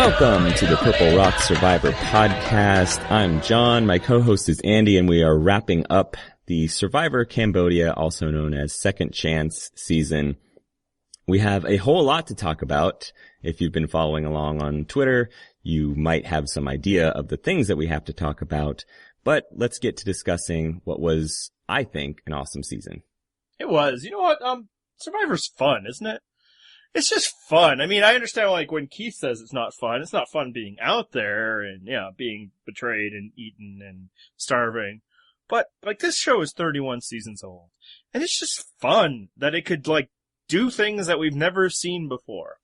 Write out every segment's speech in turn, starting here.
Welcome to the Purple Rock Survivor podcast. I'm John. My co-host is Andy, and we are wrapping up the Survivor Cambodia, also known as Second Chance season. We have a whole lot to talk about. If you've been following along on Twitter, you might have some idea of the things that we have to talk about. But let's get to discussing what was, I think, an awesome season. It was. You know what? Survivor's fun, isn't it? It's just fun. I mean, I understand, like, when Keith says it's not fun being out there and, being betrayed and eaten and starving. But, like, this show is 31 seasons old. And it's just fun that it could, like, do things that we've never seen before.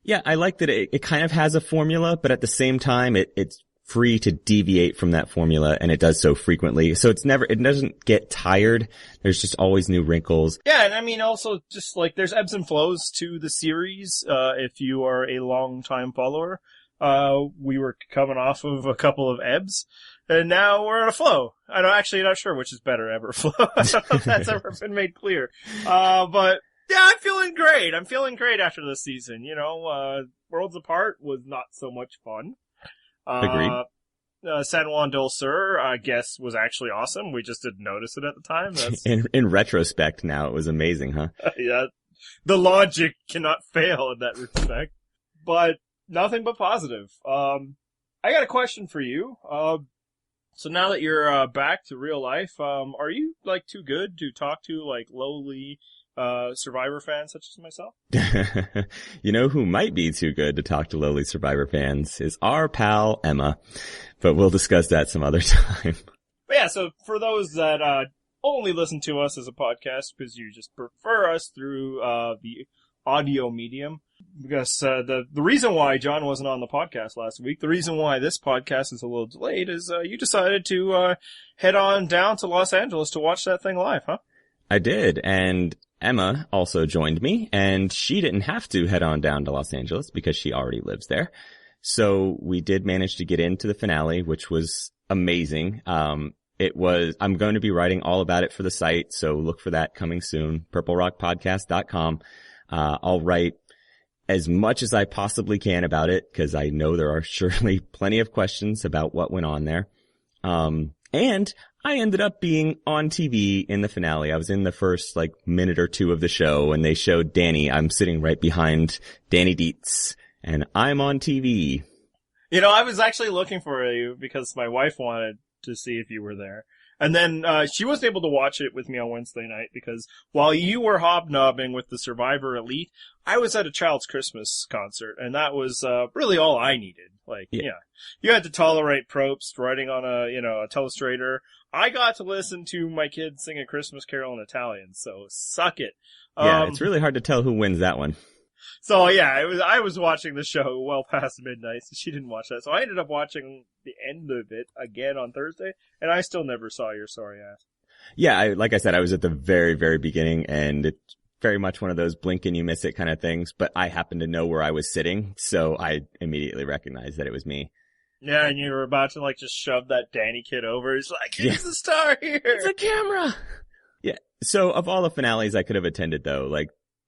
Yeah, I like that it kind of has a formula, but at the same time, it's free to deviate from that formula, and it does so frequently. So it doesn't get tired. There's just always new wrinkles. Yeah, and I mean also just like there's ebbs and flows to the series, if you are a long time follower. We were coming off of a couple of ebbs, and now we're in a flow. I'm actually not sure which is better, ebb or flow. I don't know if that's ever been made clear. But yeah, I'm feeling great. I'm feeling great after this season. Worlds Apart was not so much fun. Agreed. San Juan del Sur, I guess, was actually awesome. We just didn't notice it at the time. That's... In retrospect now, it was amazing, huh? Yeah. The logic cannot fail in that respect. But nothing but positive. I got a question for you. So now that you're back to real life, are you, like, too good to talk to, like, lowly Survivor fans such as myself? You know who might be too good to talk to lowly Survivor fans is our pal Emma, but we'll discuss that some other time. But yeah, so for those that only listen to us as a podcast because you just prefer us through the audio medium, because the reason why John wasn't on the podcast last week, the reason why this podcast is a little delayed is you decided to head on down to Los Angeles to watch that thing live, huh? I did, and Emma also joined me, and she didn't have to head on down to Los Angeles because she already lives there. So we did manage to get into the finale, which was amazing. I'm going to be writing all about it for the site, so look for that coming soon, purplerockpodcast.com. I'll write as much as I possibly can about it, because I know there are surely plenty of questions about what went on there. And I ended up being on TV in the finale. I was in the first, minute or two of the show, and they showed Danny. I'm sitting right behind Danny Dietz, and I'm on TV. I was actually looking for you because my wife wanted to see if you were there. And then she wasn't able to watch it with me on Wednesday night because while you were hobnobbing with the Survivor Elite, I was at a Child's Christmas concert, and that was really all I needed. You had to tolerate Probst writing on a telestrator. I got to listen to my kids sing A Christmas Carol in Italian, so suck it. Yeah, it's really hard to tell who wins that one. So yeah, I was watching the show well past midnight, so she didn't watch that. So I ended up watching the end of it again on Thursday, and I still never saw your sorry ass. Yeah, like I said, I was at the very, very beginning, and it's very much one of those blink and you miss it kind of things, but I happened to know where I was sitting, so I immediately recognized that it was me. Yeah, and you were about to just shove that Danny kid over. He's like, he's the star here. It's a camera. Yeah. So of all the finales I could have attended though,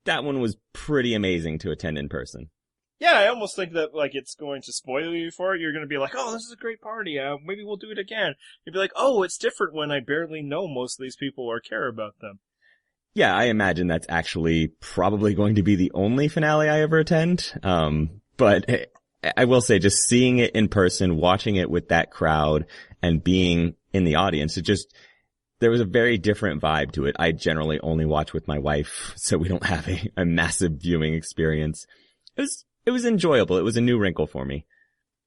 that one was pretty amazing to attend in person. Yeah, I almost think that it's going to spoil you for it. You're going to be like, oh, this is a great party. Maybe we'll do it again. You'd be like, oh, it's different when I barely know most of these people or care about them. Yeah, I imagine that's actually probably going to be the only finale I ever attend. But I will say, just seeing it in person, watching it with that crowd, and being in the audience, there was a very different vibe to it. I generally only watch with my wife, so we don't have a massive viewing experience. It was enjoyable. It was a new wrinkle for me.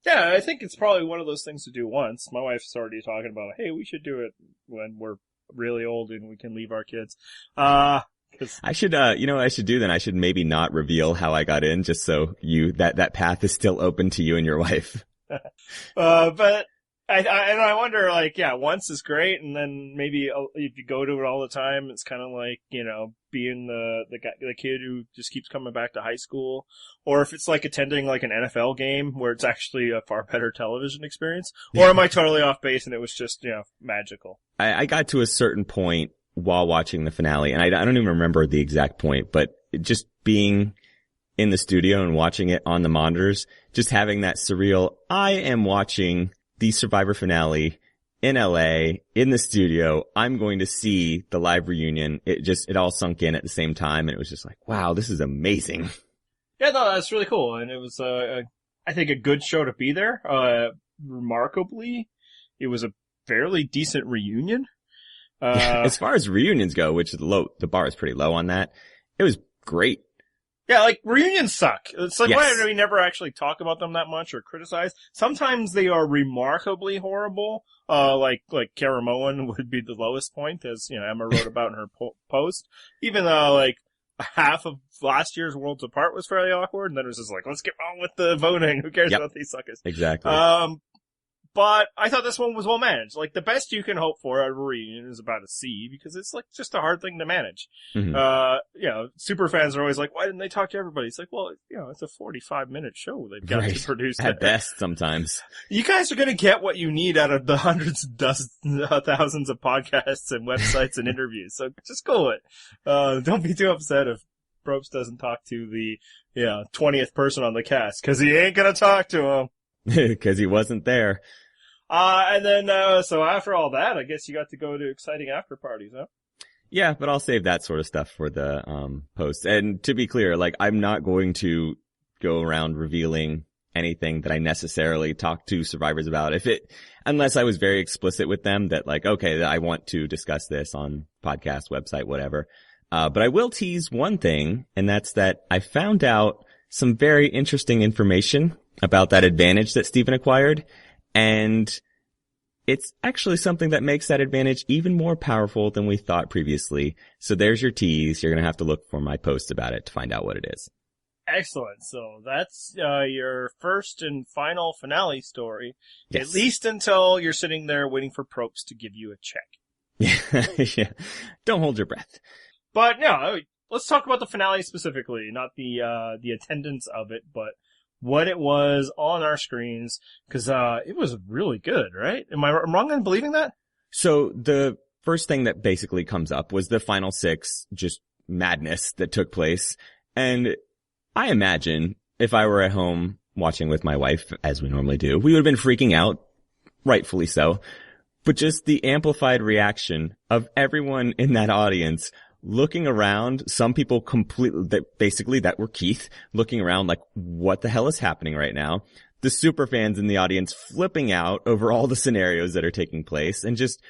Yeah, I think it's probably one of those things to do once. My wife's already talking about, hey, we should do it when we're really old and we can leave our kids. I should, what I should do then? I should maybe not reveal how I got in, just so that path is still open to you and your wife. But I wonder, once is great, and then maybe if you go to it all the time, it's kind of like, being the kid who just keeps coming back to high school, or if it's like attending an NFL game where it's actually a far better television experience, or am I totally off base and it was just, magical? I got to a certain point while watching the finale, and I don't even remember the exact point, but just being in the studio and watching it on the monitors just having that surreal, I am watching the Survivor finale in LA, in the studio. I'm going to see the live reunion. It all sunk in at the same time. And it was just like, wow, this is amazing. Yeah, no, that's really cool. And it was, I think, a good show to be there. Remarkably, it was a fairly decent reunion. Yeah, as far as reunions go, which is low, the bar is pretty low on that. It was great. Yeah, like, reunions suck. It's like, Yes. why do we never actually talk about them that much or criticize? Sometimes they are remarkably horrible. Like Karamoan would be the lowest point, as, Emma wrote about in her post. Even though, like, half of last year's Worlds Apart was fairly awkward, and then it was just like, let's get on with the voting. Who cares about these suckers? Exactly. But I thought this one was well managed. Like, the best you can hope for at a reunion is about a C, because it's, like, just a hard thing to manage. Mm-hmm. Super fans are always like, why didn't they talk to everybody? It's like, well, it's a 45-minute show they've got to produce. At best, sometimes. You guys are gonna get what you need out of the hundreds, dozens, thousands of podcasts and websites and interviews. So just go it. Don't be too upset if Probst doesn't talk to the, 20th person on the cast, cause he ain't gonna talk to him. Cause he wasn't there. And then, so after all that, I guess you got to go to exciting after parties, huh? Yeah, but I'll save that sort of stuff for the, post. And to be clear, like, I'm not going to go around revealing anything that I necessarily talk to survivors about. Unless I was very explicit with them that, like, okay, I want to discuss this on podcast, website, whatever. But I will tease one thing, and that's that I found out some very interesting information about that advantage that Steven acquired. And it's actually something that makes that advantage even more powerful than we thought previously. So there's your tease. You're going to have to look for my post about it to find out what it is. Excellent. So that's your first and final finale story. Yes. At least until you're sitting there waiting for Probst to give you a check. Yeah. Don't hold your breath. But no, let's talk about the finale specifically, not the attendance of it, but what it was on our screens, because it was really good, right? Am I wrong in believing that? So the first thing that basically comes up was the final 6, just madness that took place. And I imagine if I were at home watching with my wife, as we normally do, we would have been freaking out, rightfully so. But just the amplified reaction of everyone in that audience looking around, some people basically that were Keith, looking around like, what the hell is happening right now? The super fans in the audience flipping out over all the scenarios that are taking place, and just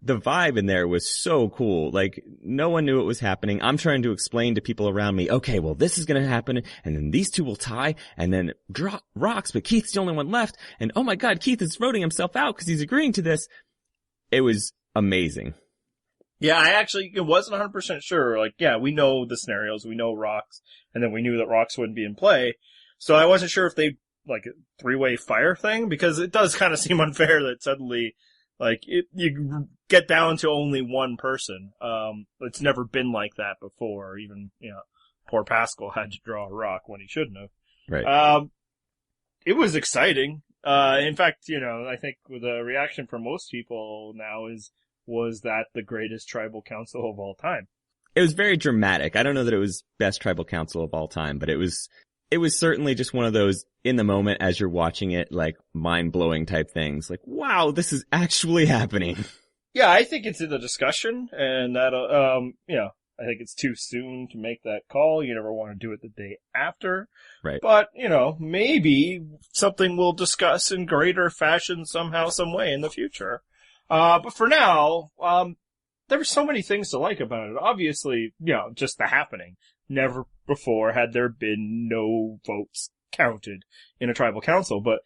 the vibe in there was so cool. Like, no one knew what was happening. I'm trying to explain to people around me, okay, well, this is going to happen, and then these two will tie, and then drop rocks, but Keith's the only one left, and oh my god, Keith is voting himself out because he's agreeing to this. It was amazing. Yeah, I actually wasn't 100% sure. Like, yeah, we know the scenarios, we know rocks, and then we knew that rocks wouldn't be in play. So I wasn't sure if they, like, a 3-way fire thing, because it does kind of seem unfair that suddenly, like, you get down to only one person. It's never been like that before. Even, poor Pascal had to draw a rock when he shouldn't have. Right. It was exciting. In fact, I think the reaction from most people now was that the greatest tribal council of all time. It was very dramatic. I don't know that it was best tribal council of all time, but it was certainly just one of those in the moment as you're watching it, like, mind-blowing type things. Like, wow, this is actually happening. Yeah, I think it's in the discussion, and that, I think it's too soon to make that call. You never want to do it the day after. Right. But, maybe something we'll discuss in greater fashion somehow, some way in the future. But for now, there were so many things to like about it. Obviously, just the happening. Never before had there been no votes counted in a tribal council. But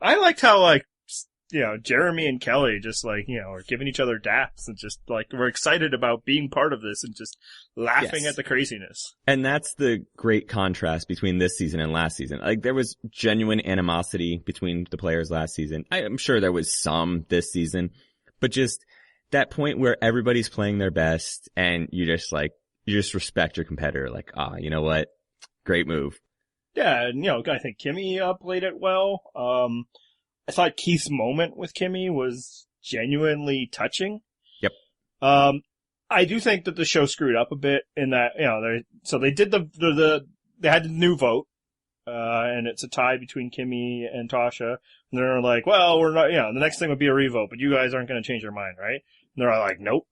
I liked how, like, Jeremy and Kelly just, like, are giving each other daps and just, like, we're excited about being part of this and just laughing at the craziness. And that's the great contrast between this season and last season. Like, there was genuine animosity between the players last season. I'm sure there was some this season, but just that point where everybody's playing their best and you just respect your competitor. Like, you know what? Great move. Yeah, and, I think Kimmy played it well. I thought Keith's moment with Kimmy was genuinely touching. Yep. I do think that the show screwed up a bit in that, so they did they had the new vote, and it's a tie between Kimmy and Tasha. And they're like, well, we're not, the next thing would be a revote, but you guys aren't going to change your mind, right? And they're like, nope.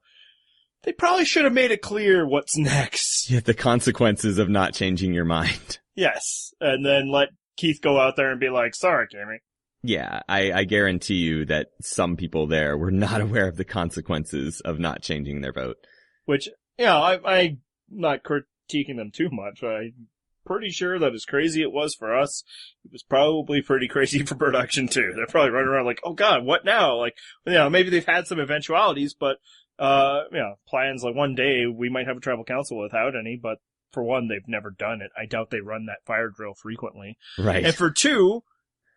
They probably should have made it clear what's next. Yeah, the consequences of not changing your mind. Yes. And then let Keith go out there and be like, sorry, Kimmy. Yeah, I guarantee you that some people there were not aware of the consequences of not changing their vote. Which, I'm not critiquing them too much. I'm pretty sure that as crazy it was for us, it was probably pretty crazy for production too. They're probably running around like, oh God, what now? Like, maybe they've had some eventualities, but, plans like one day we might have a tribal council without any, but for one, they've never done it. I doubt they run that fire drill frequently. Right. And for two,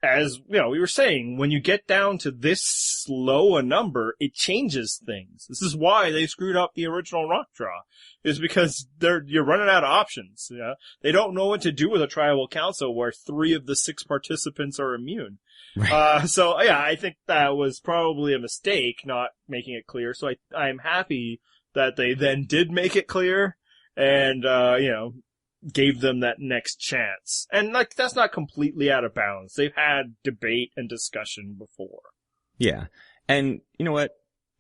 as, we were saying, when you get down to this low a number, it changes things. This is why they screwed up the original rock draw, is because you're running out of options. They don't know what to do with a tribal council where 3 of the 6 participants are immune. Right. I think that was probably a mistake, not making it clear. So I'm happy that they then did make it clear and, gave them that next chance. And that's not completely out of bounds. They've had debate and discussion before. Yeah. And you know what?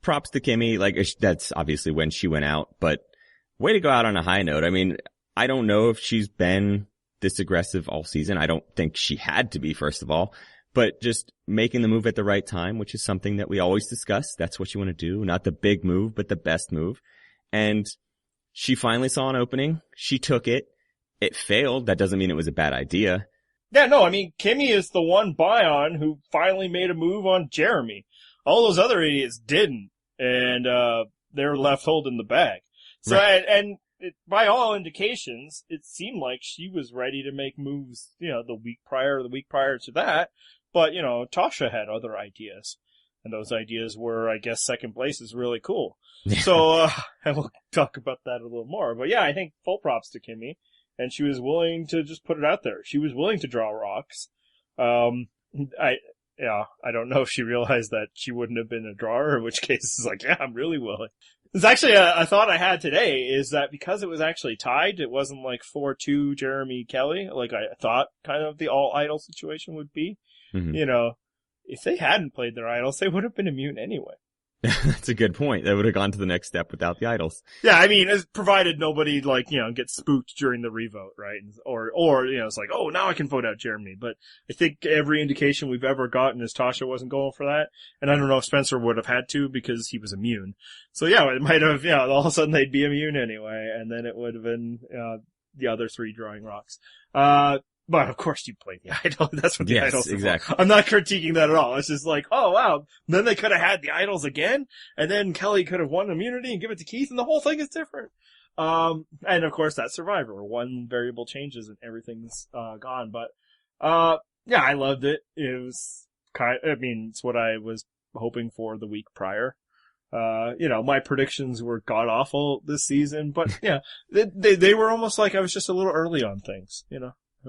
Props to Kimmy. That's obviously when she went out, but way to go out on a high note. I mean, I don't know if she's been this aggressive all season. I don't think she had to be, first of all, but just making the move at the right time, which is something that we always discuss. That's what you want to do. Not the big move, but the best move. And she finally saw an opening. She took it. It failed. That doesn't mean it was a bad idea. Yeah, no, I mean, Kimmy is the one Bion who finally made a move on Jeremy. All those other idiots didn't, and they were left holding the bag. So, right. and by all indications, it seemed like she was ready to make moves, the week prior to that. But, Tasha had other ideas. And those ideas were, I guess, second place is really cool. Yeah. So, and we'll talk about that a little more. But yeah, I think full props to Kimmy. And she was willing to just put it out there. She was willing to draw rocks. I don't know if she realized that she wouldn't have been a drawer, in which case it's like, yeah, I'm really willing. It's actually a thought I had today is that because it was actually tied, it wasn't like 4-2 Jeremy Kelly, like I thought kind of the all idol situation would be. Mm-hmm. If they hadn't played their idols, they would have been immune anyway. That's a good point. They would have gone to the next step without the idols. Yeah, I mean, provided nobody, gets spooked during the revote, right? Or, it's like, oh, now I can vote out Jeremy. But I think every indication we've ever gotten is Tasha wasn't going for that. And I don't know if Spencer would have had to because he was immune. So yeah, it might have, all of a sudden they'd be immune anyway. And then it would have been, the other 3 drawing rocks. But of course you play the idol. That's what the idols are. Exactly. I'm not critiquing that at all. It's just like, oh wow. Then they could have had the idols again, and then Kelly could have won immunity and give it to Keith, and the whole thing is different. And of course that's Survivor, where one variable changes and everything's gone. But yeah, I loved it. It was it's what I was hoping for the week prior. My predictions were god awful this season, but yeah, they were almost like I was just a little early on things,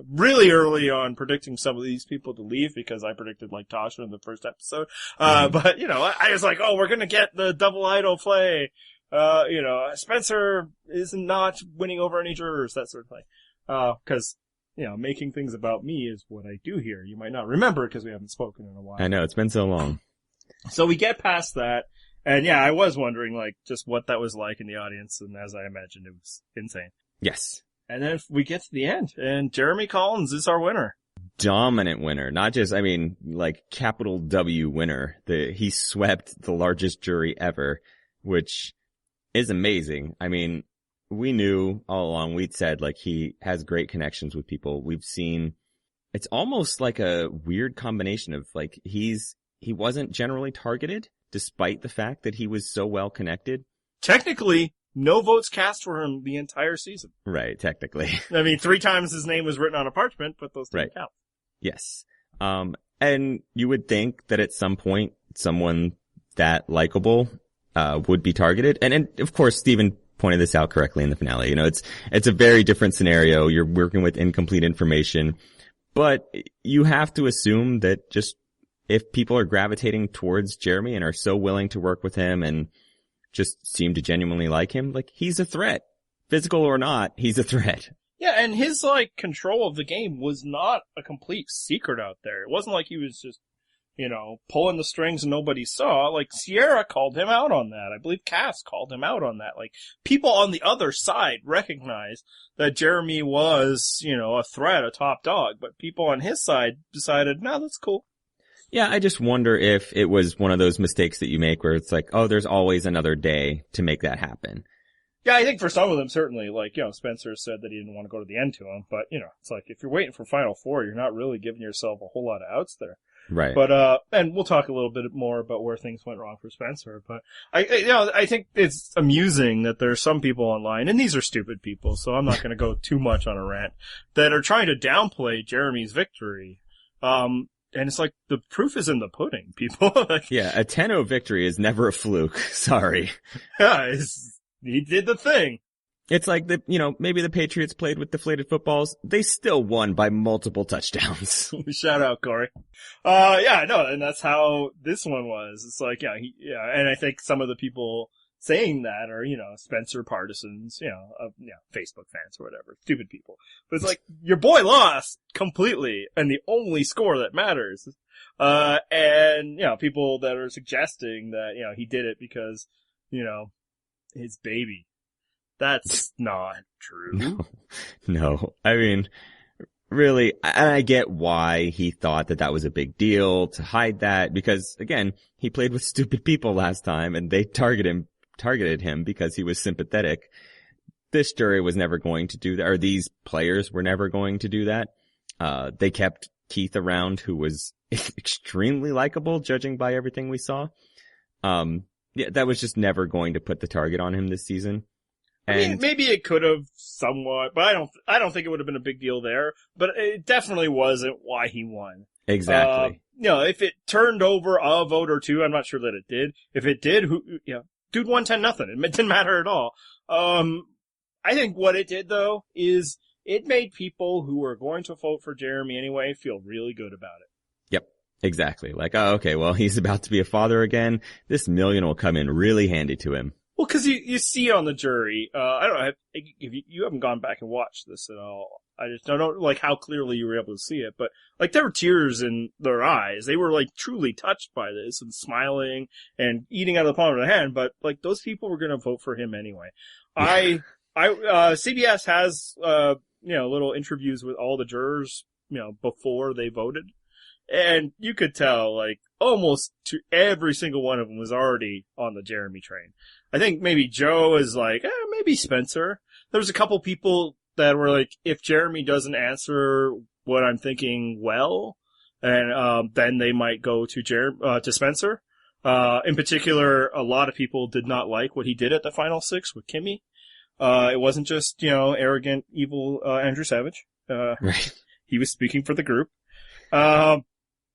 really early on predicting some of these people to leave because I predicted like Tasha in the first episode. But I was like, oh, we're going to get the double idol play. Spencer is not winning over any jurors, that sort of thing. Cause, making things about me is what I do here. You might not remember because we haven't spoken in a while. I know, it's been so long. So we get past that. And yeah, I was wondering just what that was like in the audience. And as I imagined, it was insane. Yes. And then we get to the end, and Jeremy Collins is our winner. Dominant winner. Not just, capital W winner. He swept the largest jury ever, which is amazing. I mean, we knew all along, we'd said, he has great connections with people. We've seen, it's almost like a weird combination of, he wasn't generally targeted, despite the fact that he was so well connected. Technically, no votes cast for him the entire season. Right, technically. I mean, 3 times his name was written on a parchment, but those didn't count. Yes. And you would think that at some point, someone that likable, would be targeted. And of course, Stephen pointed this out correctly in the finale. It's a very different scenario. You're working with incomplete information, but you have to assume that just if people are gravitating towards Jeremy and are so willing to work with him and just seem to genuinely like him, he's a threat. Physical or not, he's a threat. Yeah, and his, like, control of the game was not a complete secret out there. It wasn't like he was just, pulling the strings and nobody saw. Like, Sierra called him out on that. I believe Cass called him out on that. Like, people on the other side recognized that Jeremy was, a threat, a top dog, but people on his side decided, no, that's cool. Yeah, I just wonder if it was one of those mistakes that you make where it's like, oh, there's always another day to make that happen. Yeah, I think for some of them, certainly, like, Spencer said that he didn't want to go to the end to him, but, it's like, if you're waiting for Final Four, you're not really giving yourself a whole lot of outs there. Right. But, and we'll talk a little bit more about where things went wrong for Spencer, but I think it's amusing that there are some people online, and these are stupid people, so I'm not going to go too much on a rant, that are trying to downplay Jeremy's victory. And it's like, the proof is in the pudding, people. Yeah, a 10-0 victory is never a fluke. Sorry. Yeah, he did the thing. It's like maybe the Patriots played with deflated footballs. They still won by multiple touchdowns. Shout out, Corey. And that's how this one was. It's like, and I think some of the people saying that are, Spencer partisans, Facebook fans or whatever, stupid people. But it's like, your boy lost completely, and the only score that matters. And, people that are suggesting that, he did it because, his baby. That's not true. No. I mean, really, and I get why he thought that was a big deal to hide that, because again, he played with stupid people last time and they targeted him because he was sympathetic. This jury was never going to do that, or these players were never going to do that. They kept Keith around, who was extremely likable, judging by everything we saw. Yeah, that was just never going to put the target on him this season. And I mean, maybe it could have somewhat, but I don't think it would have been a big deal there. But it definitely wasn't why he won. Exactly. If it turned over a vote or two, I'm not sure that it did. If it did, dude won 10-0. It didn't matter at all. I think what it did though is it made people who were going to vote for Jeremy anyway feel really good about it. Yep. Exactly. Like, oh, okay, well, he's about to be a father again. This million will come in really handy to him. Well, cause you see on the jury, I don't know if you haven't gone back and watched this at all. I just don't know, like, how clearly you were able to see it, but, like, there were tears in their eyes. They were, like, truly touched by this and smiling and eating out of the palm of their hand, but, like, those people were gonna vote for him anyway. CBS has, little interviews with all the jurors, before they voted. And you could tell, like, almost to every single one of them was already on the Jeremy train. I think maybe Joe is like, maybe Spencer. There was a couple people that were like, if Jeremy doesn't answer what I'm thinking well, and then they might go to Spencer. In particular, a lot of people did not like what he did at the final six with Kimmy. It wasn't just, arrogant, evil Andrew Savage. Right. He was speaking for the group.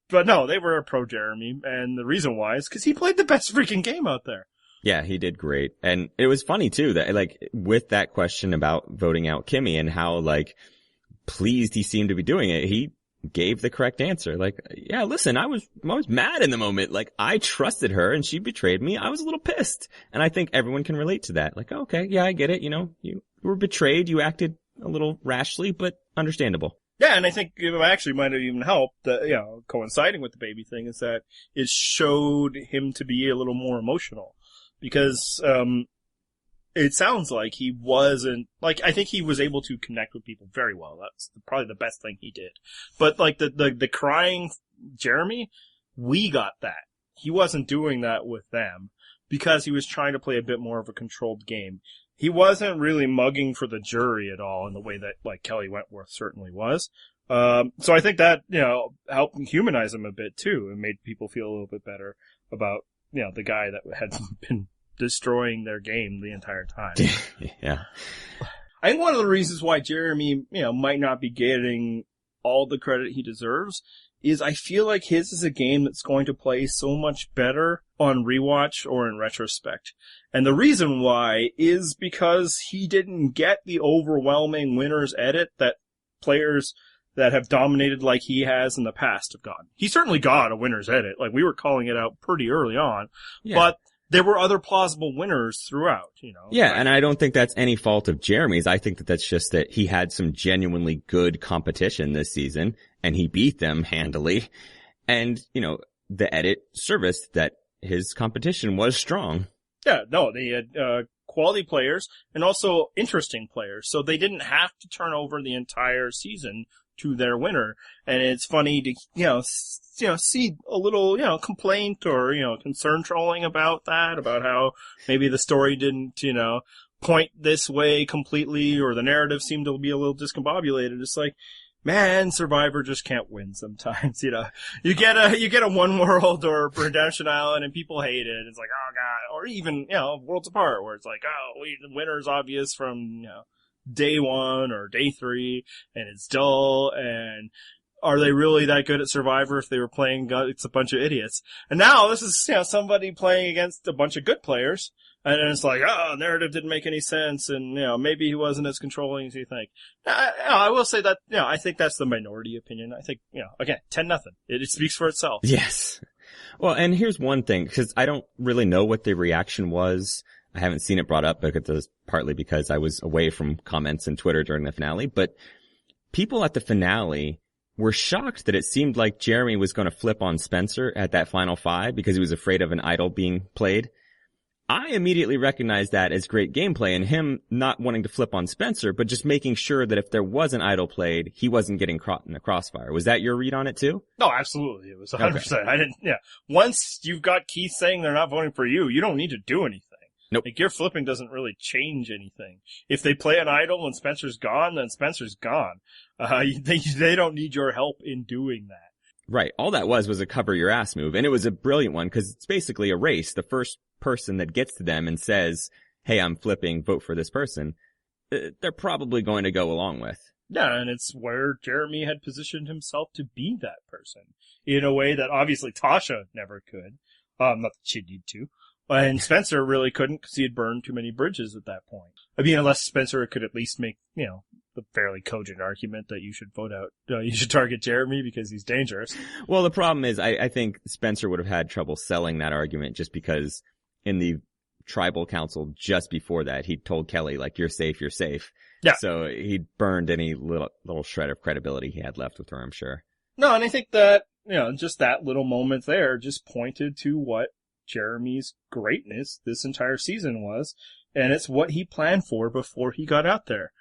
But no, they were pro Jeremy, and the reason why is because he played the best freaking game out there. Yeah, he did great. And it was funny too that, like, with that question about voting out Kimmy and how, like, pleased he seemed to be doing it, he gave the correct answer. Like, yeah, listen, I was mad in the moment. Like, I trusted her and she betrayed me. I was a little pissed. And I think everyone can relate to that. Like, okay, yeah, I get it. You were betrayed. You acted a little rashly, but understandable. Yeah, and I think it actually might have even helped that, coinciding with the baby thing is that it showed him to be a little more emotional. Because, it sounds like he wasn't, like, I think he was able to connect with people very well. That's probably the best thing he did. But, like, the crying Jeremy, we got that. He wasn't doing that with them because he was trying to play a bit more of a controlled game. He wasn't really mugging for the jury at all in the way that, like, Kelly Wentworth certainly was. So I think that, helped humanize him a bit too and made people feel a little bit better about, the guy that had been destroying their game the entire time. Yeah. I think one of the reasons why Jeremy, might not be getting all the credit he deserves is I feel like his is a game that's going to play so much better on rewatch or in retrospect. And the reason why is because he didn't get the overwhelming winner's edit that players that have dominated like he has in the past have gotten. He certainly got a winner's edit. Like, we were calling it out pretty early on. Yeah. But there were other plausible winners throughout, you know. Yeah, and I don't think that's any fault of Jeremy's. I think that that's just that he had some genuinely good competition this season, and he beat them handily. And, you know, the edit serviced that his competition was strong. Yeah, no, they had quality players and also interesting players, so they didn't have to turn over the entire season to their winner. And it's funny to, see a little, complaint or, concern trolling about that, about how maybe the story didn't, point this way completely, or the narrative seemed to be a little discombobulated. It's like, man, Survivor just can't win sometimes, You get a One World or Redemption Island and people hate it. It's like, oh god. Or even, Worlds Apart, where it's like, oh, the winner's obvious from, day 1 or day 3, and it's dull, and are they really that good at Survivor if they were playing it's a bunch of idiots? And now this is, somebody playing against a bunch of good players, and it's like, oh, narrative didn't make any sense, and, maybe he wasn't as controlling as you think. I will say that, I think that's the minority opinion. I think, again, 10-0. It speaks for itself. Yes. Well, and here's one thing, because I don't really know what the reaction was. I haven't seen it brought up, but it's partly because I was away from comments and Twitter during the finale. But people at the finale were shocked that it seemed like Jeremy was going to flip on Spencer at that final 5 because he was afraid of an idol being played. I immediately recognized that as great gameplay and him not wanting to flip on Spencer, but just making sure that if there was an idol played, he wasn't getting caught in the crossfire. Was that your read on it too? No, absolutely. It was 100%. Okay. Once you've got Keith saying they're not voting for you, you don't need to do anything. Nope. Like, your flipping doesn't really change anything. If they play an idol and Spencer's gone, then Spencer's gone. They don't need your help in doing that. Right. All that was a cover your ass move. And it was a brilliant one because it's basically a race. The first person that gets to them and says, hey, I'm flipping, vote for this person, they're probably going to go along with. Yeah, and it's where Jeremy had positioned himself to be that person in a way that obviously Tasha never could. Not that she'd need to. And Spencer really couldn't because he had burned too many bridges at that point. I mean, unless Spencer could at least make, the fairly cogent argument that you should vote out, you should target Jeremy because he's dangerous. Well, the problem is I think Spencer would have had trouble selling that argument just because in the tribal council just before that, he told Kelly, like, you're safe, you're safe. Yeah. So he burned any little shred of credibility he had left with her, I'm sure. No, and I think that, just that little moment there just pointed to what Jeremy's greatness this entire season was, and it's what he planned for before he got out there.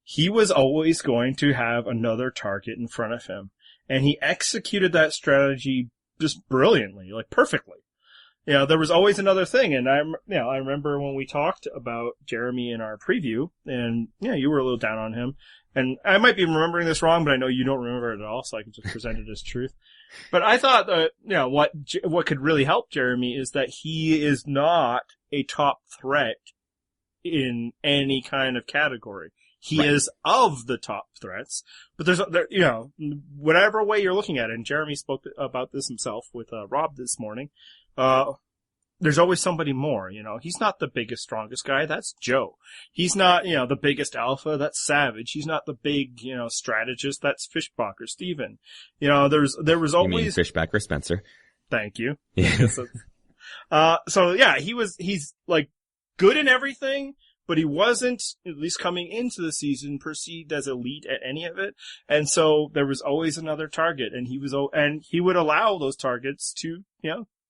He was always going to have another target in front of him, and he executed that strategy just brilliantly, like perfectly. There was always another thing, and I remember when we talked about Jeremy in our preview, and you were a little down on him, and I might be remembering this wrong, but I know you don't remember it at all, so I can just present it as truth. But I thought that, what could really help Jeremy is that he is not a top threat in any kind of category. He right. is of the top threats, but whatever way you're looking at it, and Jeremy spoke about this himself with Rob this morning, there's always somebody more, He's not the biggest, strongest guy. That's Joe. He's not, the biggest alpha. That's Savage. He's not the big, strategist. That's Fishbach or Steven. There was always... You mean Fishbach or Spencer. Thank you. Yeah. He's like good in everything, but he wasn't, at least coming into the season, perceived as elite at any of it. And so there was always another target, and he would allow those targets to,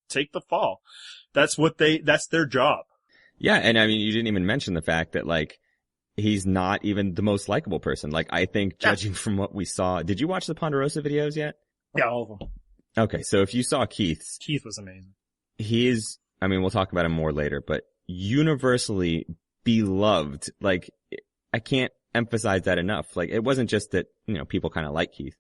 take the fall. That's their job. Yeah, and I mean, you didn't even mention the fact that, like, he's not even the most likable person. Like, I think, judging from what we saw, did you watch the Ponderosa videos yet? Yeah, all of them. Okay, so if you saw Keith's. Keith was amazing. He is, I mean, we'll talk about him more later, but universally beloved. Like, I can't emphasize that enough. Like, it wasn't just that, people kind of like Keith.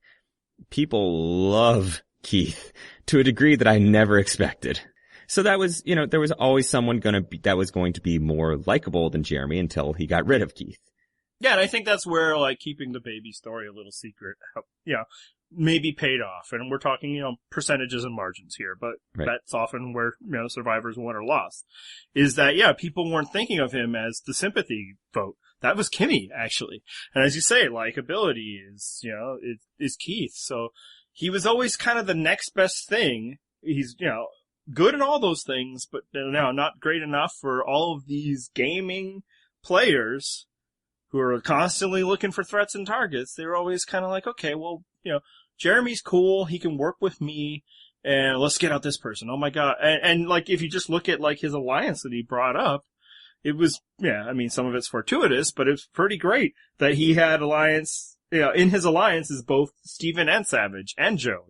People love Keith to a degree that I never expected. So that was, there was always someone that was going to be more likable than Jeremy until he got rid of Keith. Yeah, and I think that's where, like, keeping the baby story a little secret, maybe paid off. And we're talking, percentages and margins here, but right. That's often where, survivors won or lost. Is that, people weren't thinking of him as the sympathy vote. That was Kimmy, actually. And as you say, likability is, is Keith. So he was always kind of the next best thing. He's, good in all those things, but now not great enough for all of these gaming players who are constantly looking for threats and targets. They're always kind of like, okay, well, Jeremy's cool. He can work with me, and let's get out this person. Oh my God. And like, if you just look at like his alliance that he brought up, it was, some of it's fortuitous, but it's pretty great that he had alliance, in his alliance is both Steven and Savage and Joe,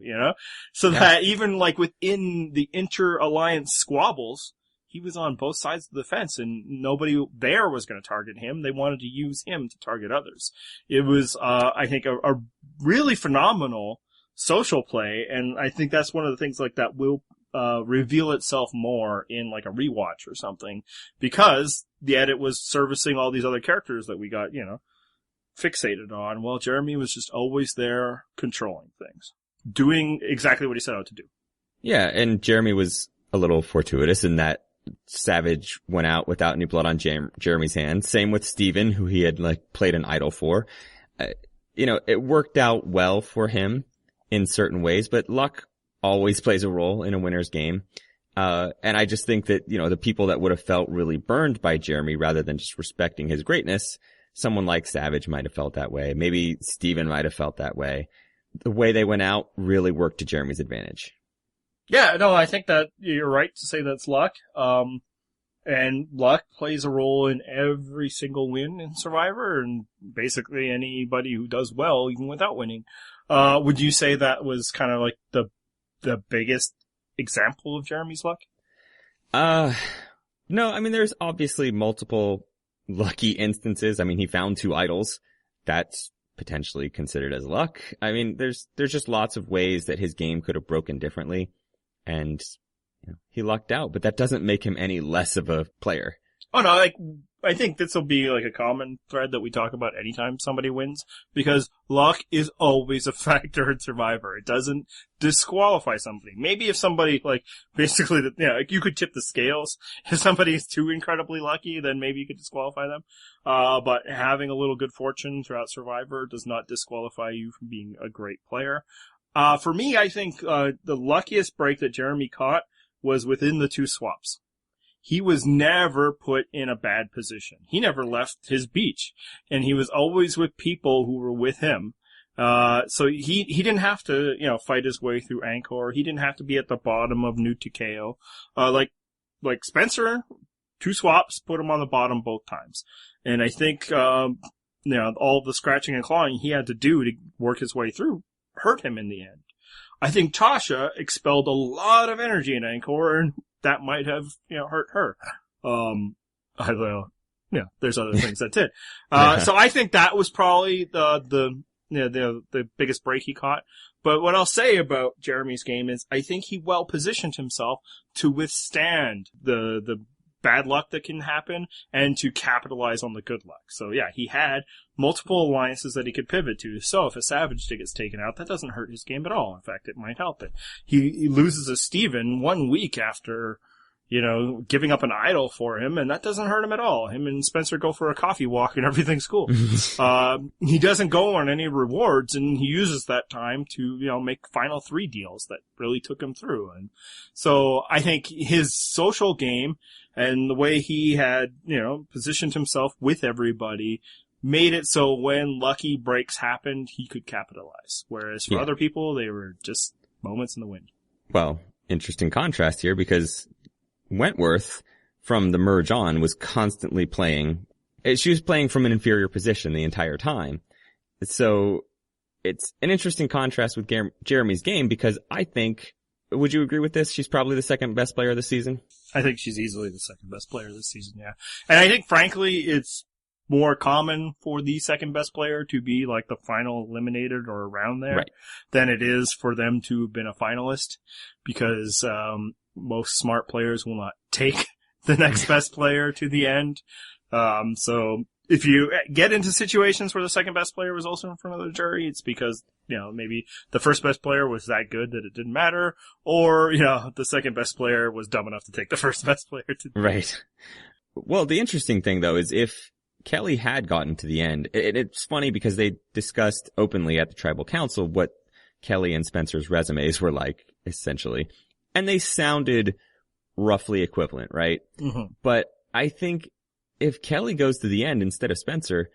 so that even like within the inter-alliance squabbles, he was on both sides of the fence, and nobody there was going to target him. They wanted to use him to target others. It was, I think, a really phenomenal social play, and I think that's one of the things like that will reveal itself more in like a rewatch or something, because the edit was servicing all these other characters that we got, fixated on. Well, Jeremy was just always there controlling things, doing exactly what he set out to do. Yeah, and Jeremy was a little fortuitous in that Savage went out without any blood on Jeremy's hands. Same with Steven, who he had like played an idol for. It worked out well for him in certain ways, but luck always plays a role in a winner's game. And I just think that, the people that would have felt really burned by Jeremy rather than just respecting his greatness, someone like Savage might have felt that way. Maybe Steven might have felt that way. The way they went out really worked to Jeremy's advantage. Yeah, no, I think that you're right to say that's luck. And luck plays a role in every single win in Survivor, and basically anybody who does well, even without winning. Would you say that was kind of like the biggest example of Jeremy's luck? No, there's obviously multiple lucky instances. He found 2 idols. That's potentially considered as luck. There's just lots of ways that his game could have broken differently. And he lucked out, but that doesn't make him any less of a player. Oh no, I think this will be like a common thread that we talk about anytime somebody wins, because luck is always a factor in Survivor. It doesn't disqualify somebody. Maybe if somebody basically, you could tip the scales. If somebody is too incredibly lucky, then maybe you could disqualify them. But having a little good fortune throughout Survivor does not disqualify you from being a great player. For me, I think, the luckiest break that Jeremy caught was within the 2 swaps. He was never put in a bad position. He never left his beach, and he was always with people who were with him. So he didn't have to, fight his way through Angkor. He didn't have to be at the bottom of New Takeo. Like Spencer, 2 swaps put him on the bottom both times. And I think, all the scratching and clawing he had to do to work his way through hurt him in the end. I think Tasha expelled a lot of energy in Angkor, and that might have, hurt her. There's other things that did. So I think that was probably the biggest break he caught. But what I'll say about Jeremy's game is I think he well positioned himself to withstand the bad luck that can happen and to capitalize on the good luck. So yeah, he had multiple alliances that he could pivot to. So if a Savage gets taken out, that doesn't hurt his game at all. In fact, it might help it. He loses a Steven 1 week after, giving up an idol for him, and that doesn't hurt him at all. Him and Spencer go for a coffee walk and everything's cool. He doesn't go on any rewards, and he uses that time to, make final 3 deals that really took him through. And so I think his social game and the way he had, positioned himself with everybody made it so when lucky breaks happened, he could capitalize. Whereas for other people, they were just moments in the wind. Well, interesting contrast here, because Wentworth, from the merge on, was constantly playing. She was playing from an inferior position the entire time. So it's an interesting contrast with Jeremy's game, because I think, would you agree with this? She's probably the second best player this season. I think she's easily the second best player this season, yeah. And I think, frankly, it's more common for the second best player to be like the final eliminated or around there than it is for them to have been a finalist, because most smart players will not take the next best player to the end. So if you get into situations where the second best player was also in front of the jury, it's because, maybe the first best player was that good that it didn't matter, or, the second best player was dumb enough to take the first best player to the end. Well, the interesting thing, though, is if Kelly had gotten to the end, it's funny because they discussed openly at the tribal council what Kelly and Spencer's resumes were like, essentially. And they sounded roughly equivalent, right? Mm-hmm. But I think if Kelly goes to the end instead of Spencer,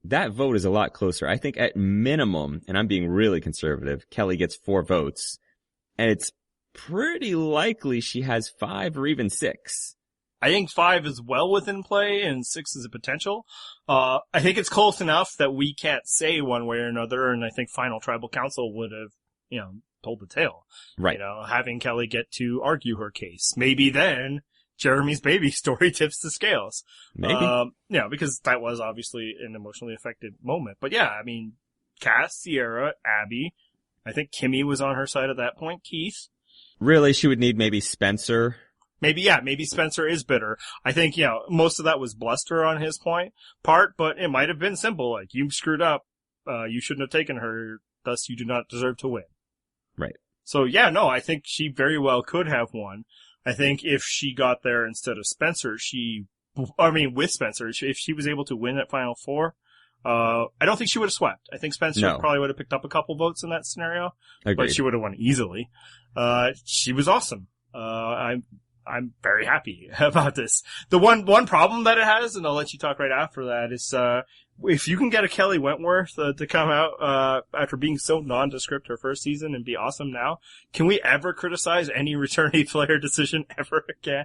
that vote is a lot closer. I think at minimum, and I'm being really conservative, Kelly gets 4 votes, and it's pretty likely she has 5 or even 6. I think 5 is well within play and 6 is a potential. I think it's close enough that we can't say one way or another, and I think Final Tribal Council would have, told the tale. Right. Having Kelly get to argue her case. Maybe then Jeremy's baby story tips the scales. Maybe. Because that was obviously an emotionally affected moment. But yeah, I mean, Cass, Sierra, Abby, I think Kimmy was on her side at that point, Keith. Really, she would need maybe Spencer. Maybe Spencer is bitter. I think, most of that was bluster on his part, but it might have been simple. Like, you screwed up. You shouldn't have taken her. Thus, you do not deserve to win. Right. So, I think she very well could have won. I think if she got there instead of Spencer, with Spencer, if she was able to win at Final Four, I don't think she would have swept. I think Spencer probably would have picked up a couple votes in that scenario. Agreed. But she would have won easily. She was awesome. I'm very happy about this. The one problem that it has, and I'll let you talk right after that, is, if you can get a Kelly Wentworth to come out after being so nondescript her first season and be awesome now, can we ever criticize any returnee player decision ever again?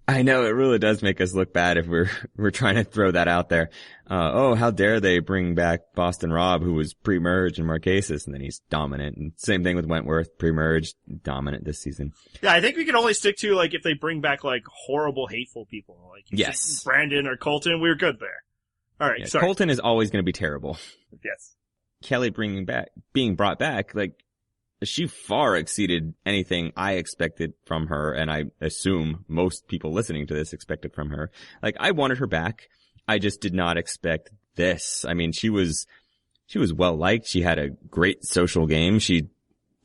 I know, it really does make us look bad if we're trying to throw that out there. How dare they bring back Boston Rob, who was pre-merge in Marquesas, and then he's dominant. And same thing with Wentworth, pre-merge, dominant this season. Yeah, I think we can only stick to, if they bring back, horrible, hateful people. Yes. Brandon or Colton, we're good there. All right, sorry. Colton is always going to be terrible. Yes. Kelly being brought back, she far exceeded anything I expected from her, and I assume most people listening to this expected from her. I wanted her back. I just did not expect this. I mean, she was well liked. She had a great social game. She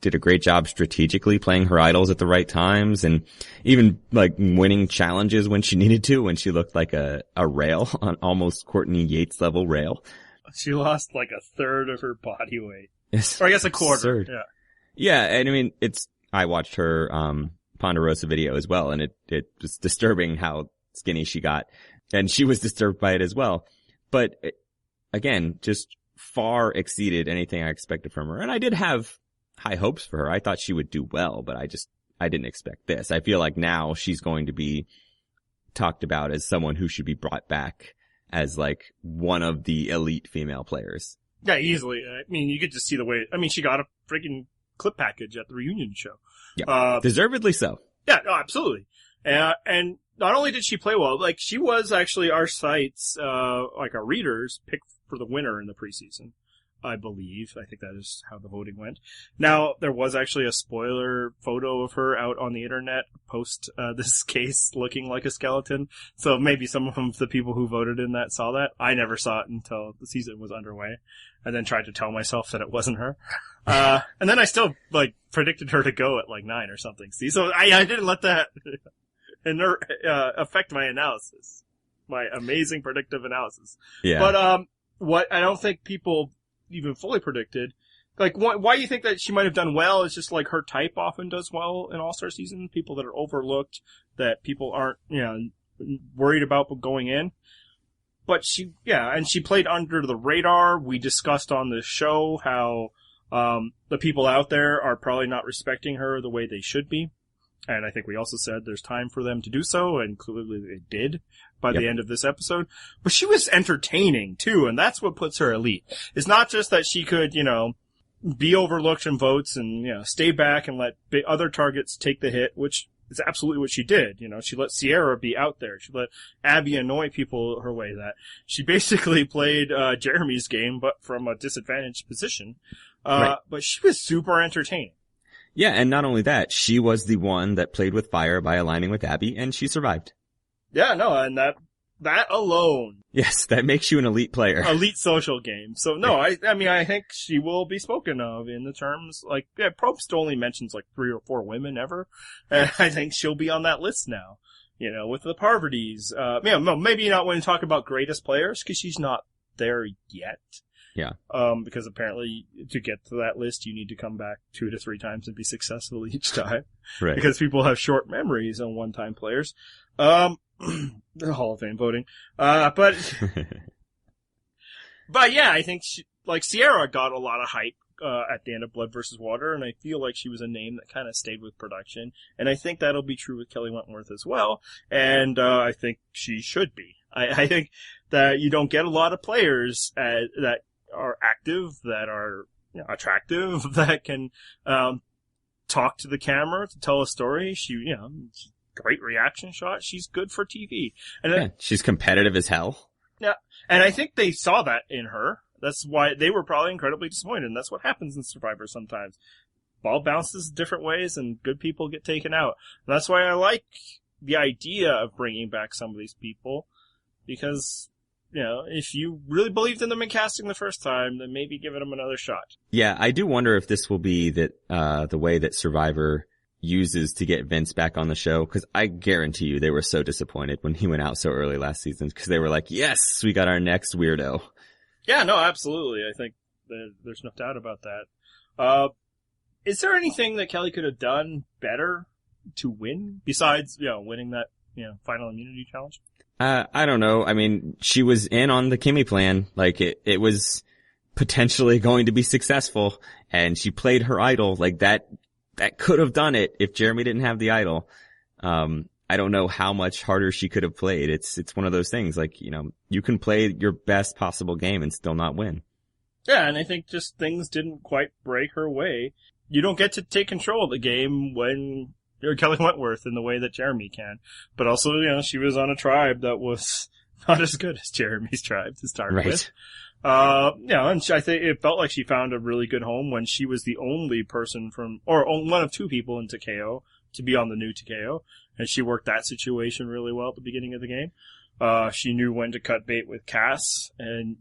did a great job strategically playing her idols at the right times, and even winning challenges when she needed to, when she looked like a rail, on almost Courtney Yates level rail. She lost a third of her body weight. Yes. Or I guess a quarter. Absurd. Yeah. Yeah, and I mean, I watched her, Ponderosa video as well, and it was disturbing how skinny she got, and she was disturbed by it as well. But again, just far exceeded anything I expected from her. And I did have high hopes for her. I thought she would do well, but I didn't expect this. I feel like now she's going to be talked about as someone who should be brought back as one of the elite female players. Yeah, easily. I mean, you could just see the way, she got a freaking clip package at the reunion show. Yeah, deservedly so. Yeah, no, absolutely. And not only did she play well, she was actually our site's, our readers' pick for the winner in the preseason, I believe. I think that is how the voting went. Now, there was actually a spoiler photo of her out on the internet post this case looking like a skeleton. So maybe some of the people who voted in that saw that. I never saw it until the season was underway, and then tried to tell myself that it wasn't her. And then I still, predicted her to go at 9 or something. See, so I didn't let that affect my analysis. My amazing predictive analysis. Yeah. But, what I don't think people even fully predicted, why you think that she might have done well is just her type often does well in All-Star season. People that are overlooked, that people aren't, worried about going in. But she played under the radar. We discussed on the show how, the people out there are probably not respecting her the way they should be. And I think we also said there's time for them to do so, and clearly they did by the end of this episode. But she was entertaining, too, and that's what puts her elite. It's not just that she could, be overlooked in votes and, stay back and let other targets take the hit, which is absolutely what she did. She let Sierra be out there. She let Abby annoy people her way. That she basically played Jeremy's game, but from a disadvantaged position. Right. But she was super entertaining. Yeah, and not only that, she was the one that played with fire by aligning with Abby, and she survived. Yeah, no, and that alone. Yes, that makes you an elite player. Elite social game. So no, I think she will be spoken of in the terms, Probst only mentions 3 or 4 women ever, and I think she'll be on that list now. With the Parvati's, maybe not when you talk about greatest players, cause she's not there yet. Yeah. Because apparently to get to that list, you need to come back 2 to 3 times and be successful each time. Right. Because people have short memories on one-time players. The Hall of Fame voting. But yeah, I think Sierra got a lot of hype, at the end of Blood vs. Water, and I feel like she was a name that kind of stayed with production. And I think that'll be true with Kelly Wentworth as well. And, I think she should be. I think that you don't get a lot of players, that are active, that are attractive, that can talk to the camera to tell a story. She, great reaction shot. She's good for TV. And she's competitive as hell. Yeah, and I think they saw that in her. That's why they were probably incredibly disappointed. And that's what happens in Survivor sometimes. Ball bounces different ways, and good people get taken out. And that's why I like the idea of bringing back some of these people, because if you really believed in them in casting the first time, then maybe give them another shot. Yeah, I do wonder if this will be that the way that Survivor uses to get Vince back on the show, because I guarantee you they were so disappointed when he went out so early last season, because they were like, yes, we got our next weirdo. Yeah, no, absolutely. I think there's no doubt about that. Is there anything that Kelly could have done better to win besides, winning that, final immunity challenge? I don't know. I mean, she was in on the Kimmy plan. Like, it was potentially going to be successful, and she played her idol. Like, that could have done it if Jeremy didn't have the idol. I don't know how much harder she could have played. It's one of those things. Like, you can play your best possible game and still not win. Yeah, and I think just things didn't quite break her way. You don't get to take control of the game when you're Kelly Wentworth in the way that Jeremy can. But also, she was on a tribe that was not as good as Jeremy's tribe to start with. And I think it felt like she found a really good home when she was the only person or one of 2 people in Takeo to be on the new Takeo. And she worked that situation really well at the beginning of the game. She knew when to cut bait with Cass and,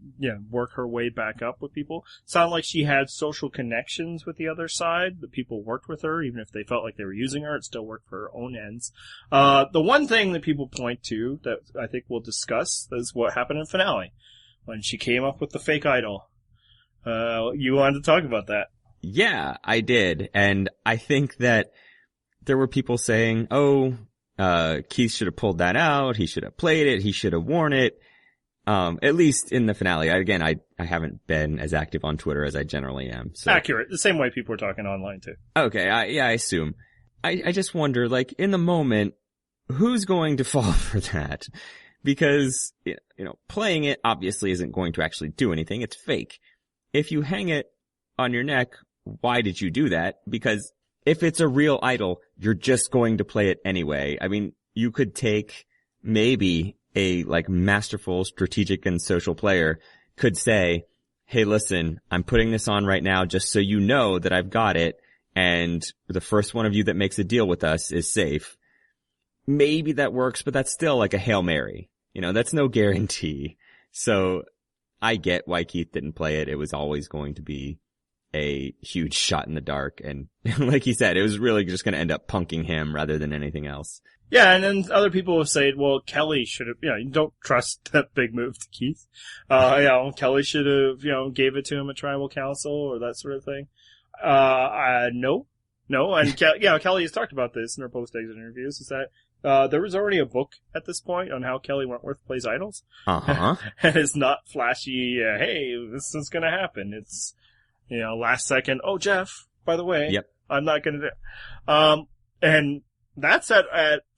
work her way back up with people. Sounded like she had social connections with the other side. The people worked with her, even if they felt like they were using her, it still worked for her own ends. The one thing that people point to that I think we'll discuss is what happened in finale, when she came up with the fake idol. You wanted to talk about that. Yeah, I did. And I think that there were people saying, Keith should have pulled that out. He should have played it. He should have worn it. At least in the finale. I haven't been as active on Twitter as I generally am. So. Accurate. The same way people were talking online too. Okay. I assume. I just wonder, like, in the moment, who's going to fall for that? Because, playing it obviously isn't going to actually do anything. It's fake. If you hang it on your neck, why did you do that? Because if it's a real idol, you're just going to play it anyway. I mean, you could take maybe a masterful strategic and social player could say, hey, listen, I'm putting this on right now just so you know that I've got it, and the first one of you that makes a deal with us is safe. Maybe that works, but that's still like a Hail Mary. That's no guarantee. So I get why Keith didn't play it. It was always going to be a huge shot in the dark. And like he said, it was really just going to end up punking him rather than anything else. Yeah, and then other people have said, well, Kelly should have, you don't trust that big move to Keith. Kelly should have, gave it to him at tribal council or that sort of thing. No. And Kelly has talked about this in her post-exit interviews, is that there was already a book at this point on how Kelly Wentworth plays idols. Uh-huh. And it's not flashy, hey, this is gonna happen. It's, last second, oh, Jeff, by the way, yep. I'm not gonna do and that's at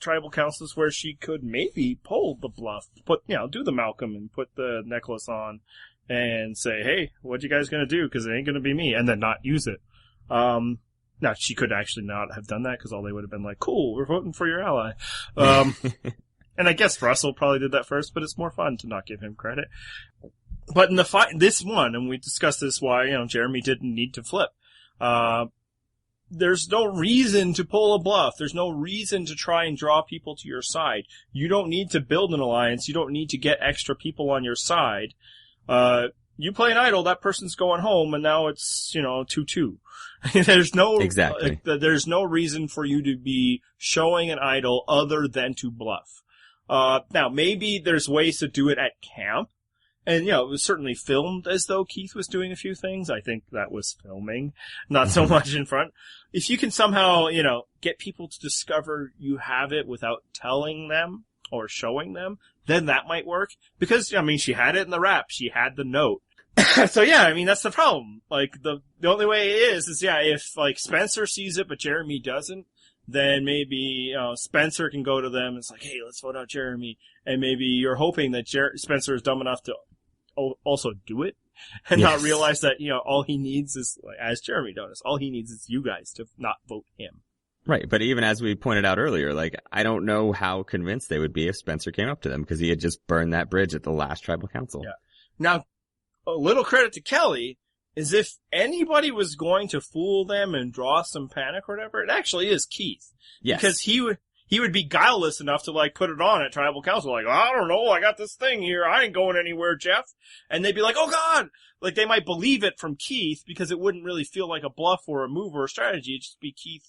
tribal councils where she could maybe pull the bluff, do the Malcolm and put the necklace on and say, hey, what you guys gonna do? Cause it ain't gonna be me, and then not use it. Now, she could actually not have done that because all they would have been like, cool, we're voting for your ally. And I guess Russell probably did that first, but it's more fun to not give him credit. But in the fight, this one, and we discussed this why, Jeremy didn't need to flip. There's no reason to pull a bluff. There's no reason to try and draw people to your side. You don't need to build an alliance. You don't need to get extra people on your side. You play an idol, that person's going home, and now it's, 2-2. There's no, exactly. There's no reason for you to be showing an idol other than to bluff. Now maybe there's ways to do it at camp, And, it was certainly filmed as though Keith was doing a few things. I think that was filming, not so much in front. If you can somehow, get people to discover you have it without telling them or showing them, then that might work. Because, she had it in the rap. She had the note. So yeah, that's the problem. Like, the only way it is, if, like, Spencer sees it but Jeremy doesn't, then maybe, Spencer can go to them and it's like, hey, let's vote out Jeremy. And maybe you're hoping that Spencer is dumb enough to also do it and not realize that, all he needs is, like, as Jeremy noticed, all he needs is you guys to not vote him. Right. But even as we pointed out earlier, like, I don't know how convinced they would be if Spencer came up to them because he had just burned that bridge at the last tribal council. Yeah. Now, a little credit to Kelly is if anybody was going to fool them and draw some panic or whatever, it actually is Keith. Yes. Because he would be guileless enough to, like, put it on at tribal council, like, I don't know, I got this thing here, I ain't going anywhere, Jeff. And they'd be like, oh God! Like, they might believe it from Keith because it wouldn't really feel like a bluff or a move or a strategy. It'd just be Keith,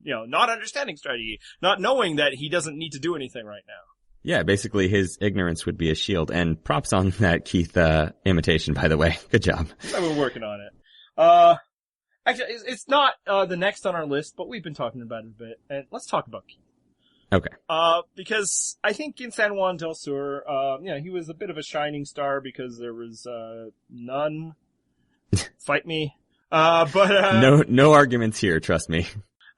not understanding strategy, not knowing that he doesn't need to do anything right now. Yeah, basically his ignorance would be a shield. And props on that Keith imitation, by the way. Good job. I've been working on it. Actually, it's not the next on our list, but we've been talking about it a bit. And let's talk about Keith. Okay. Because I think in San Juan del Sur, he was a bit of a shining star because there was, none. Fight me. No arguments here, trust me.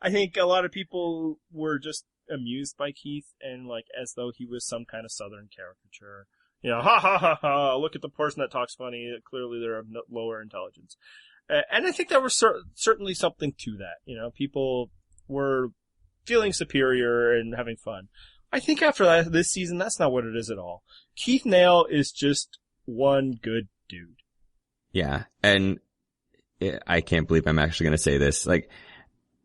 I think a lot of people were just amused by Keith and, like, as though he was some kind of Southern caricature. Ha ha ha ha, look at the person that talks funny. Clearly they're of lower intelligence. And I think there was certainly something to that. People were feeling superior and having fun. I think after this season, that's not what it is at all. Keith Nail is just one good dude. Yeah, and I can't believe I'm actually going to say this. Like,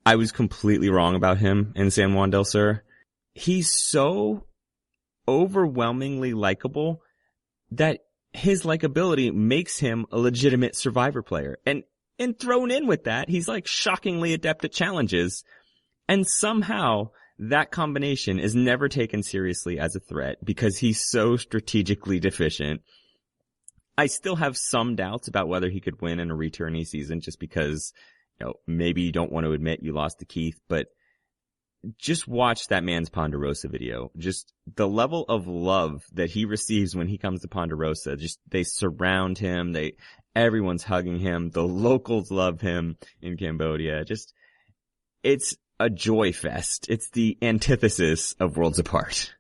I was completely wrong about him in San Juan del Sur. He's so overwhelmingly likable that his likability makes him a legitimate Survivor player. And thrown in with that, he's, like, shockingly adept at challenges. And somehow that combination is never taken seriously as a threat because he's so strategically deficient. I still have some doubts about whether he could win in a returnee season just because, maybe you don't want to admit you lost to Keith, but just watch that man's Ponderosa video. Just the level of love that he receives when he comes to Ponderosa. Just, they surround him. Everyone's hugging him. The locals love him in Cambodia. It's a joy fest. It's the antithesis of Worlds Apart.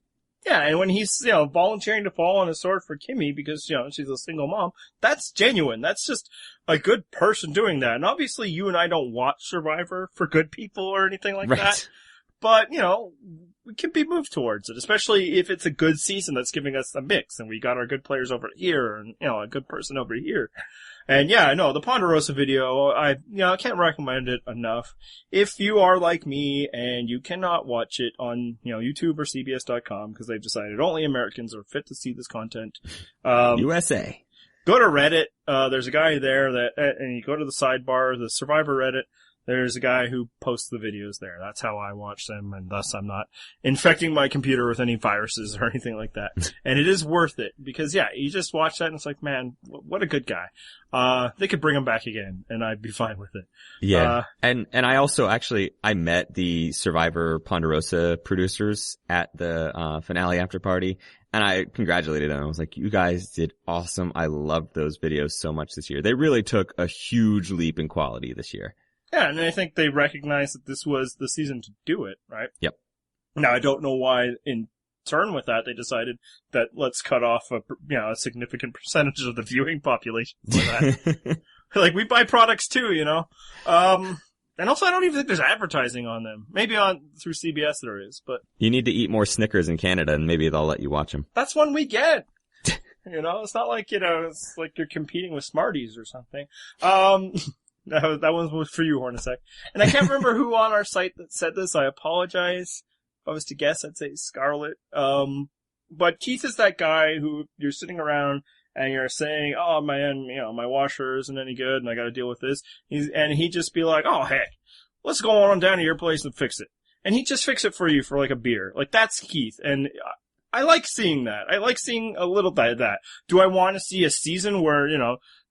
Yeah, and when he's, volunteering to fall on his sword for Kimmy because, she's a single mom, that's genuine. That's just a good person doing that. And obviously you and I don't watch Survivor for good people or anything like that. But, we can be moved towards it, especially if it's a good season that's giving us a mix and we got our good players over here and, a good person over here. And yeah, no, the Ponderosa video, I can't recommend it enough. If you are like me and you cannot watch it on, YouTube or CBS.com because they've decided only Americans are fit to see this content. USA. Go to Reddit. There's a guy there and you go to the sidebar, the Survivor Reddit. There's a guy who posts the videos there. That's how I watch them, and thus I'm not infecting my computer with any viruses or anything like that. And it is worth it, because yeah, you just watch that and it's like, man, what a good guy. They could bring him back again, and I'd be fine with it. Yeah. And I also I met the Survivor Ponderosa producers at the finale after party, and I congratulated them. I was like, you guys did awesome. I loved those videos so much this year. They really took a huge leap in quality this year. Yeah, and I think they recognized that this was the season to do it, right? Yep. Now, I don't know why, in turn with that, they decided that let's cut off a significant percentage of the viewing population for that. Like, we buy products too, and also I don't even think there's advertising on them. Maybe through CBS there is, but... You need to eat more Snickers in Canada, and maybe they'll let you watch them. That's one we get! It's not like, it's like you're competing with Smarties or something. That one was for you, Hornacek. And I can't remember who on our site that said this. I apologize. If I was to guess, I'd say Scarlett. But Keith is that guy who you're sitting around and you're saying, oh man, my washer isn't any good and I gotta deal with this. He'd just be like, oh heck, let's go on down to your place and fix it. And he'd just fix it for you for like a beer. Like, that's Keith. And I like seeing that. I like seeing a little bit of that. Do I want to see a season where,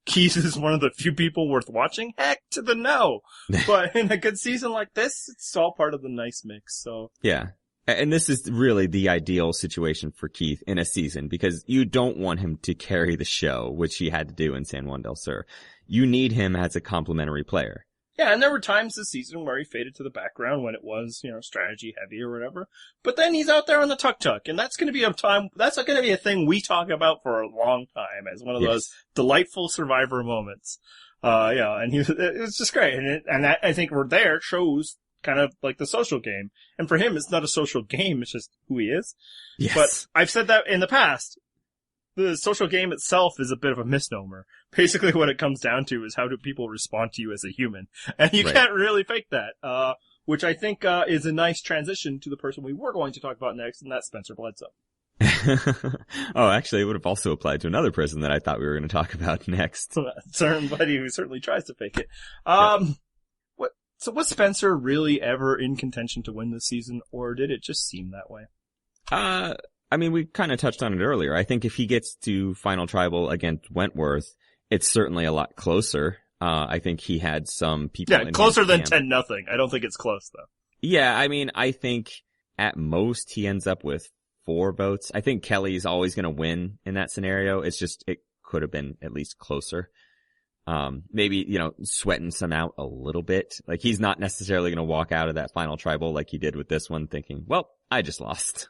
Keith is one of the few people worth watching? Heck to the no. But in a good season like this, it's all part of the nice mix, so. Yeah. And this is really the ideal situation for Keith in a season, because you don't want him to carry the show, which he had to do in San Juan del Sur. You need him as a complementary player. Yeah, and there were times this season where he faded to the background when it was, strategy heavy or whatever. But then he's out there on the tuk-tuk, and that's going to be a thing we talk about for a long time as one of those delightful Survivor moments. And it was just great. And that, I think we're there shows kind of like the social game. And for him, it's not a social game, it's just who he is. Yes. But I've said that in the past. The social game itself is a bit of a misnomer. Basically what it comes down to is how do people respond to you as a human. And you can't really fake that, which I think is a nice transition to the person we were going to talk about next, and that's Spencer Bledsoe. Oh, actually, it would have also applied to another person that I thought we were going to talk about next. Somebody who certainly tries to fake it. So was Spencer really ever in contention to win this season, or did it just seem that way? I mean, we kind of touched on it earlier. I think if he gets to Final Tribal against Wentworth, it's certainly a lot closer. I think he had some people. Yeah, closer than 10-0. I don't think it's close though. Yeah, I mean, I think at most he ends up with 4 votes. I think Kelly's always going to win in that scenario. It's just, it could have been at least closer. Maybe, sweating some out a little bit. Like, he's not necessarily going to walk out of that Final Tribal like he did with this one thinking, well, I just lost.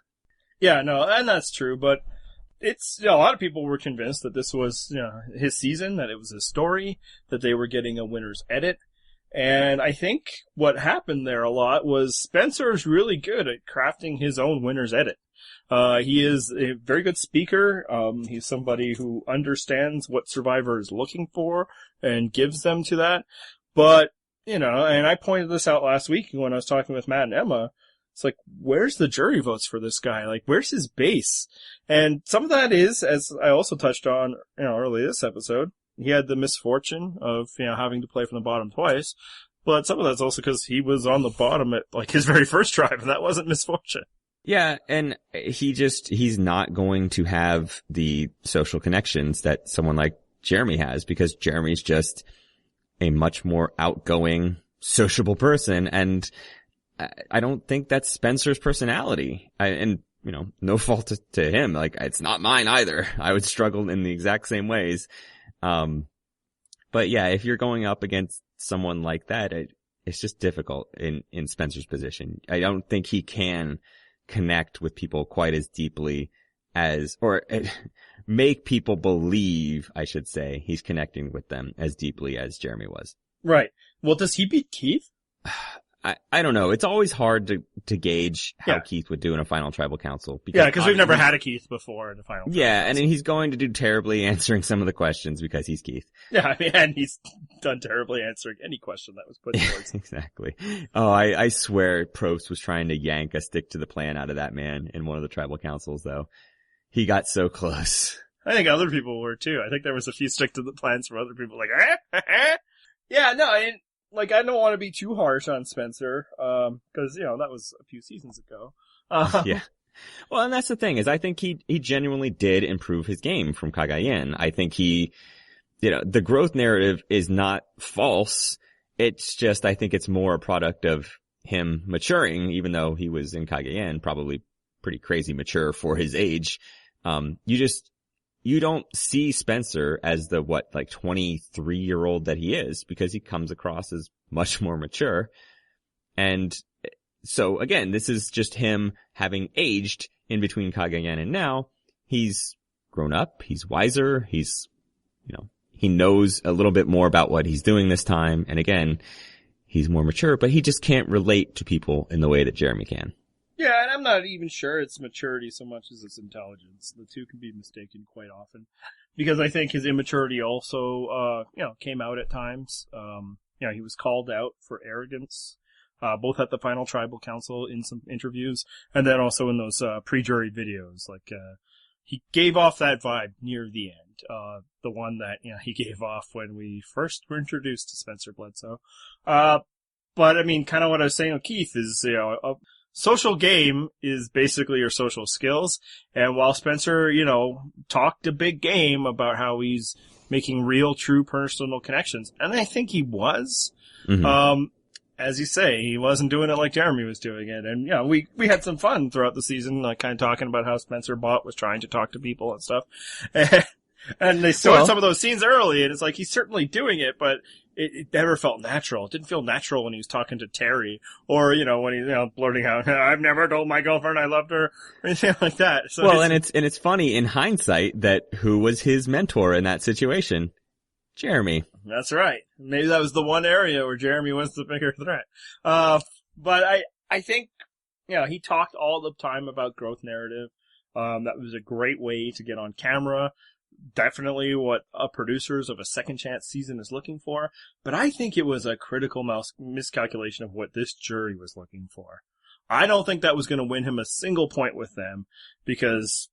Yeah, no, and that's true, but it's, a lot of people were convinced that this was, his season, that it was his story, that they were getting a winner's edit. And I think what happened there a lot was Spencer's really good at crafting his own winner's edit. He is a very good speaker. He's somebody who understands what Survivor is looking for and gives them to that. But, and I pointed this out last week when I was talking with Matt and Emma. It's like, where's the jury votes for this guy? Like, where's his base? And some of that is, as I also touched on, early this episode, he had the misfortune of, having to play from the bottom twice. But some of that's also because he was on the bottom at, his very first tribe, and that wasn't misfortune. Yeah, and he's not going to have the social connections that someone like Jeremy has, because Jeremy's just a much more outgoing, sociable person, and I don't think that's Spencer's personality. No fault to him. Like, it's not mine either. I would struggle in the exact same ways. But yeah, if you're going up against someone like that, it's just difficult in Spencer's position. I don't think he can connect with people quite as deeply or make people believe, I should say, he's connecting with them as deeply as Jeremy was. Right. Well, does he beat Keith? I don't know. It's always hard to gauge how Keith would do in a final tribal council. Because we've never had a Keith before in the final tribal council. And he's going to do terribly answering some of the questions because he's Keith. Yeah, and he's done terribly answering any question that was put towards him. Exactly. Oh, I swear Probst was trying to yank a stick to the plan out of that man in one of the tribal councils, though. He got so close. I think other people were, too. I think there was a few stick to the plans from other people, Yeah, no, I don't want to be too harsh on Spencer, because, that was a few seasons ago. Yeah. Well, and that's the thing, is I think he genuinely did improve his game from Cagayan. I think the growth narrative is not false. It's just, I think it's more a product of him maturing, even though he was in Cagayan, probably pretty crazy mature for his age. You don't see Spencer as the 23-year-old that he is, because he comes across as much more mature. And so again, this is just him having aged in between Cagayan and now. He's grown up, he's wiser, he's, he knows a little bit more about what he's doing this time. And again, he's more mature, but he just can't relate to people in the way that Jeremy can. Yeah, and I'm not even sure it's maturity so much as it's intelligence. The two can be mistaken quite often. Because I think his immaturity also, came out at times. He was called out for arrogance, both at the final tribal council in some interviews, and then also in those, pre-jury videos. He gave off that vibe near the end. The one that, he gave off when we first were introduced to Spencer Bledsoe. But I mean, kind of what I was saying with Keith is, social game is basically your social skills. And while Spencer, talked a big game about how he's making real, true personal connections, and I think he was, as you say, he wasn't doing it like Jeremy was doing it. And, we had some fun throughout the season, like kind of talking about how Spencer Bott was trying to talk to people and stuff. And they showed some of those scenes early, and it's like he's certainly doing it, but it never felt natural. It didn't feel natural when he was talking to Terry, or when he's blurting out, "I've never told my girlfriend I loved her," or anything like that. So it's funny in hindsight that who was his mentor in that situation? Jeremy. That's right. Maybe that was the one area where Jeremy was the bigger threat. But I think he talked all the time about growth narrative. That was a great way to get on camera. Definitely what producers of a second chance season is looking for, but I think it was a critical miscalculation of what this jury was looking for. I don't think that was going to win him a single point with them, because,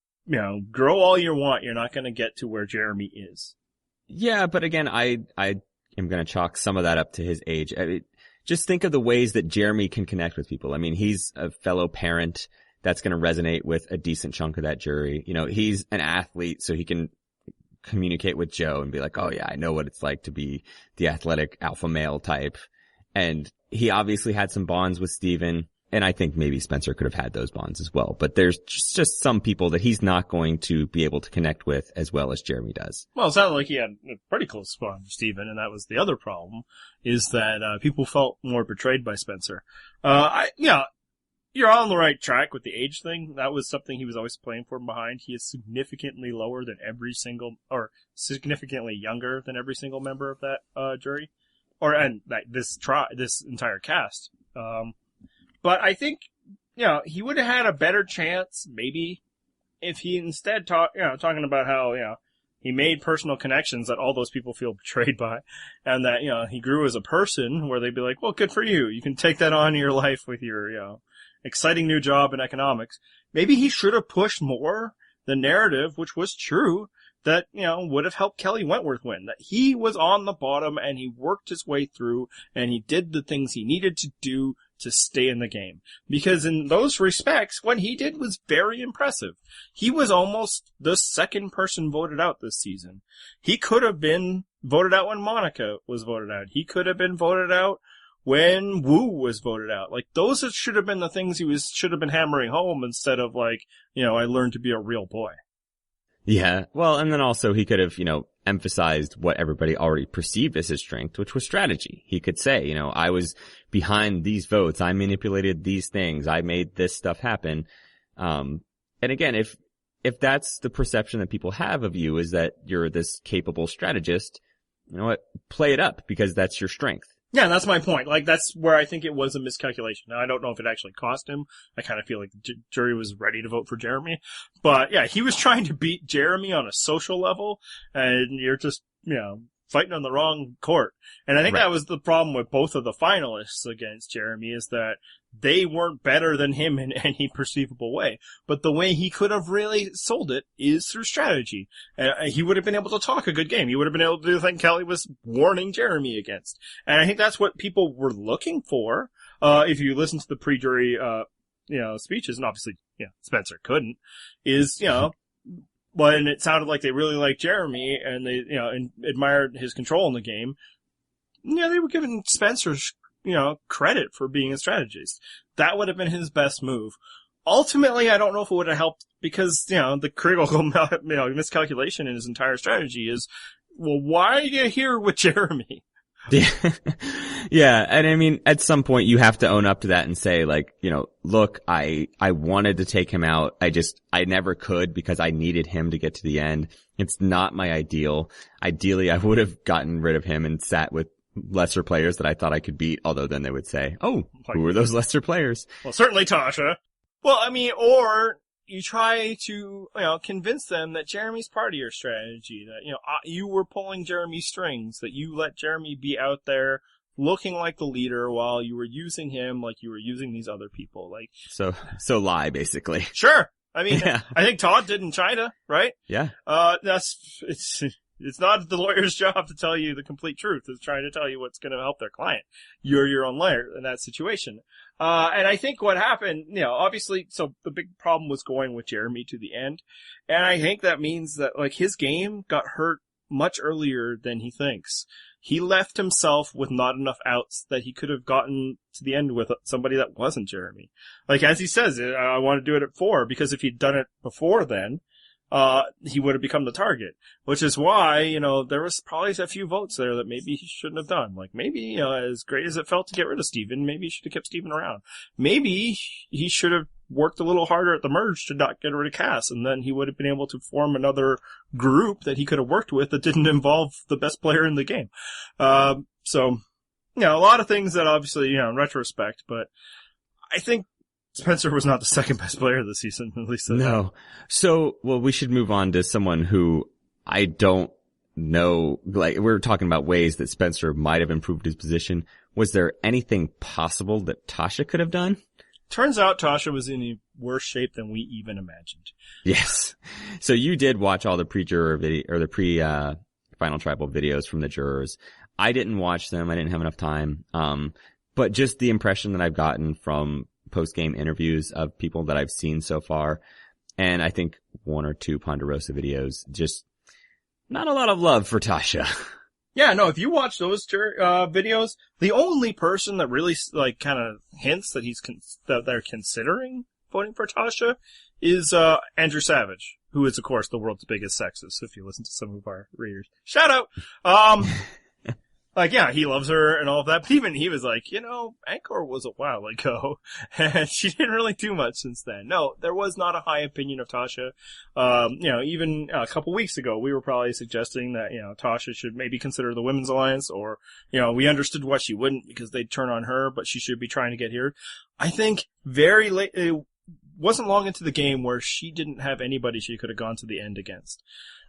grow all you want, you're not going to get to where Jeremy is. Yeah, but again, I am going to chalk some of that up to his age. I mean, just think of the ways that Jeremy can connect with people. I mean, he's a fellow parent. That's going to resonate with a decent chunk of that jury. He's an athlete, so he can communicate with Joe and be like, oh yeah, I know what it's like to be the athletic alpha male type. And he obviously had some bonds with Steven, and I think maybe Spencer could have had those bonds as well. But there's just some people that he's not going to be able to connect with as well as Jeremy does. Well, it sounded like he had a pretty close bond with Steven, and that was the other problem, is that people felt more betrayed by Spencer. You're on the right track with the age thing. That was something he was always playing for behind. He is significantly significantly younger than every single member of that jury, this entire cast. But I think he would have had a better chance maybe if he instead talking about how he made personal connections that all those people feel betrayed by, and that he grew as a person, where they'd be like, well, good for you. You can take that on in your life with your exciting new job in economics. Maybe he should have pushed more the narrative, which was true, that, would have helped Kelly Wentworth win. That he was on the bottom and he worked his way through and he did the things he needed to do to stay in the game. Because in those respects, what he did was very impressive. He was almost the second person voted out this season. He could have been voted out when Monica was voted out. He could have been voted out when Wu was voted out. Like, those should have been the things should have been hammering home, instead of I learned to be a real boy. Yeah. Well, and then also he could have, emphasized what everybody already perceived as his strength, which was strategy. He could say, I was behind these votes. I manipulated these things. I made this stuff happen. And again, if that's the perception that people have of you, is that you're this capable strategist, you know what? Play it up, because that's your strength. Yeah, that's my point. That's where I think it was a miscalculation. Now, I don't know if it actually cost him. I kind of feel like the jury was ready to vote for Jeremy. But yeah, he was trying to beat Jeremy on a social level, and you're just, fighting on the wrong court. And I think that was the problem with both of the finalists against Jeremy, is that they weren't better than him in any perceivable way. But the way he could have really sold it is through strategy. He would have been able to talk a good game. He would have been able to do the thing Kelly was warning Jeremy against. And I think that's what people were looking for. If you listen to the pre-jury, speeches, and obviously, Spencer couldn't, is, when it sounded like they really liked Jeremy and they, and admired his control in the game, they were giving Spencer's, credit for being a strategist. That would have been his best move. Ultimately, I don't know if it would have helped, because, the critical, miscalculation in his entire strategy is, well, why are you here with Jeremy? Yeah. And I mean, at some point you have to own up to that and say, look, I wanted to take him out. I never could, because I needed him to get to the end. It's not my ideal. Ideally, I would have gotten rid of him and sat with lesser players that I thought I could beat, although then they would say, oh, who are those lesser players? Well, certainly Tasha. Well, I mean, or you try to, convince them that Jeremy's part of your strategy, that, you were pulling Jeremy's strings, that you let Jeremy be out there looking like the leader while you were using him like you were using these other people. So lie, basically. Sure. I mean, yeah. I think Todd did in China, right? Yeah. It's not the lawyer's job to tell you the complete truth. It's trying to tell you what's going to help their client. You're your own lawyer in that situation. And I think what happened, obviously, so the big problem was going with Jeremy to the end. And I think that means that, like, his game got hurt much earlier than he thinks. He left himself with not enough outs that he could have gotten to the end with somebody that wasn't Jeremy. Like, as he says, I want to do it at 4, because if he'd done it before then, he would have become the target, which is why, there was probably a few votes there that maybe he shouldn't have done. Like, maybe, as great as it felt to get rid of Steven, maybe he should have kept Steven around. Maybe he should have worked a little harder at the merge to not get rid of Cass, and then he would have been able to form another group that he could have worked with that didn't involve the best player in the game. So, a lot of things that obviously, in retrospect, but I think Spencer was not the second best player this season, at least. No. So, we should move on to someone who I don't know. Like, we're talking about ways that Spencer might have improved his position. Was there anything possible that Tasha could have done? Turns out Tasha was in a worse shape than we even imagined. Yes. So you did watch all the pre-juror video, or the final tribal videos from the jurors. I didn't watch them. I didn't have enough time. But just the impression that I've gotten from post-game interviews of people that I've seen so far, and I think 1 or 2 Ponderosa videos, just not a lot of love for Tasha. Yeah, no, if you watch those videos, the only person that really, like, kind of hints that that they're considering voting for Tasha is Andrew Savage, who is, of course, the world's biggest sexist, if you listen to some of our readers. Shout out! Like, yeah, he loves her and all of that, but even he was like, Angkor was a while ago, and she didn't really do much since then. No, there was not a high opinion of Tasha. Even a couple weeks ago, we were probably suggesting that, Tasha should maybe consider the Women's Alliance, or, we understood why she wouldn't, because they'd turn on her, but she should be trying to get here. I think very late, it wasn't long into the game where she didn't have anybody she could have gone to the end against.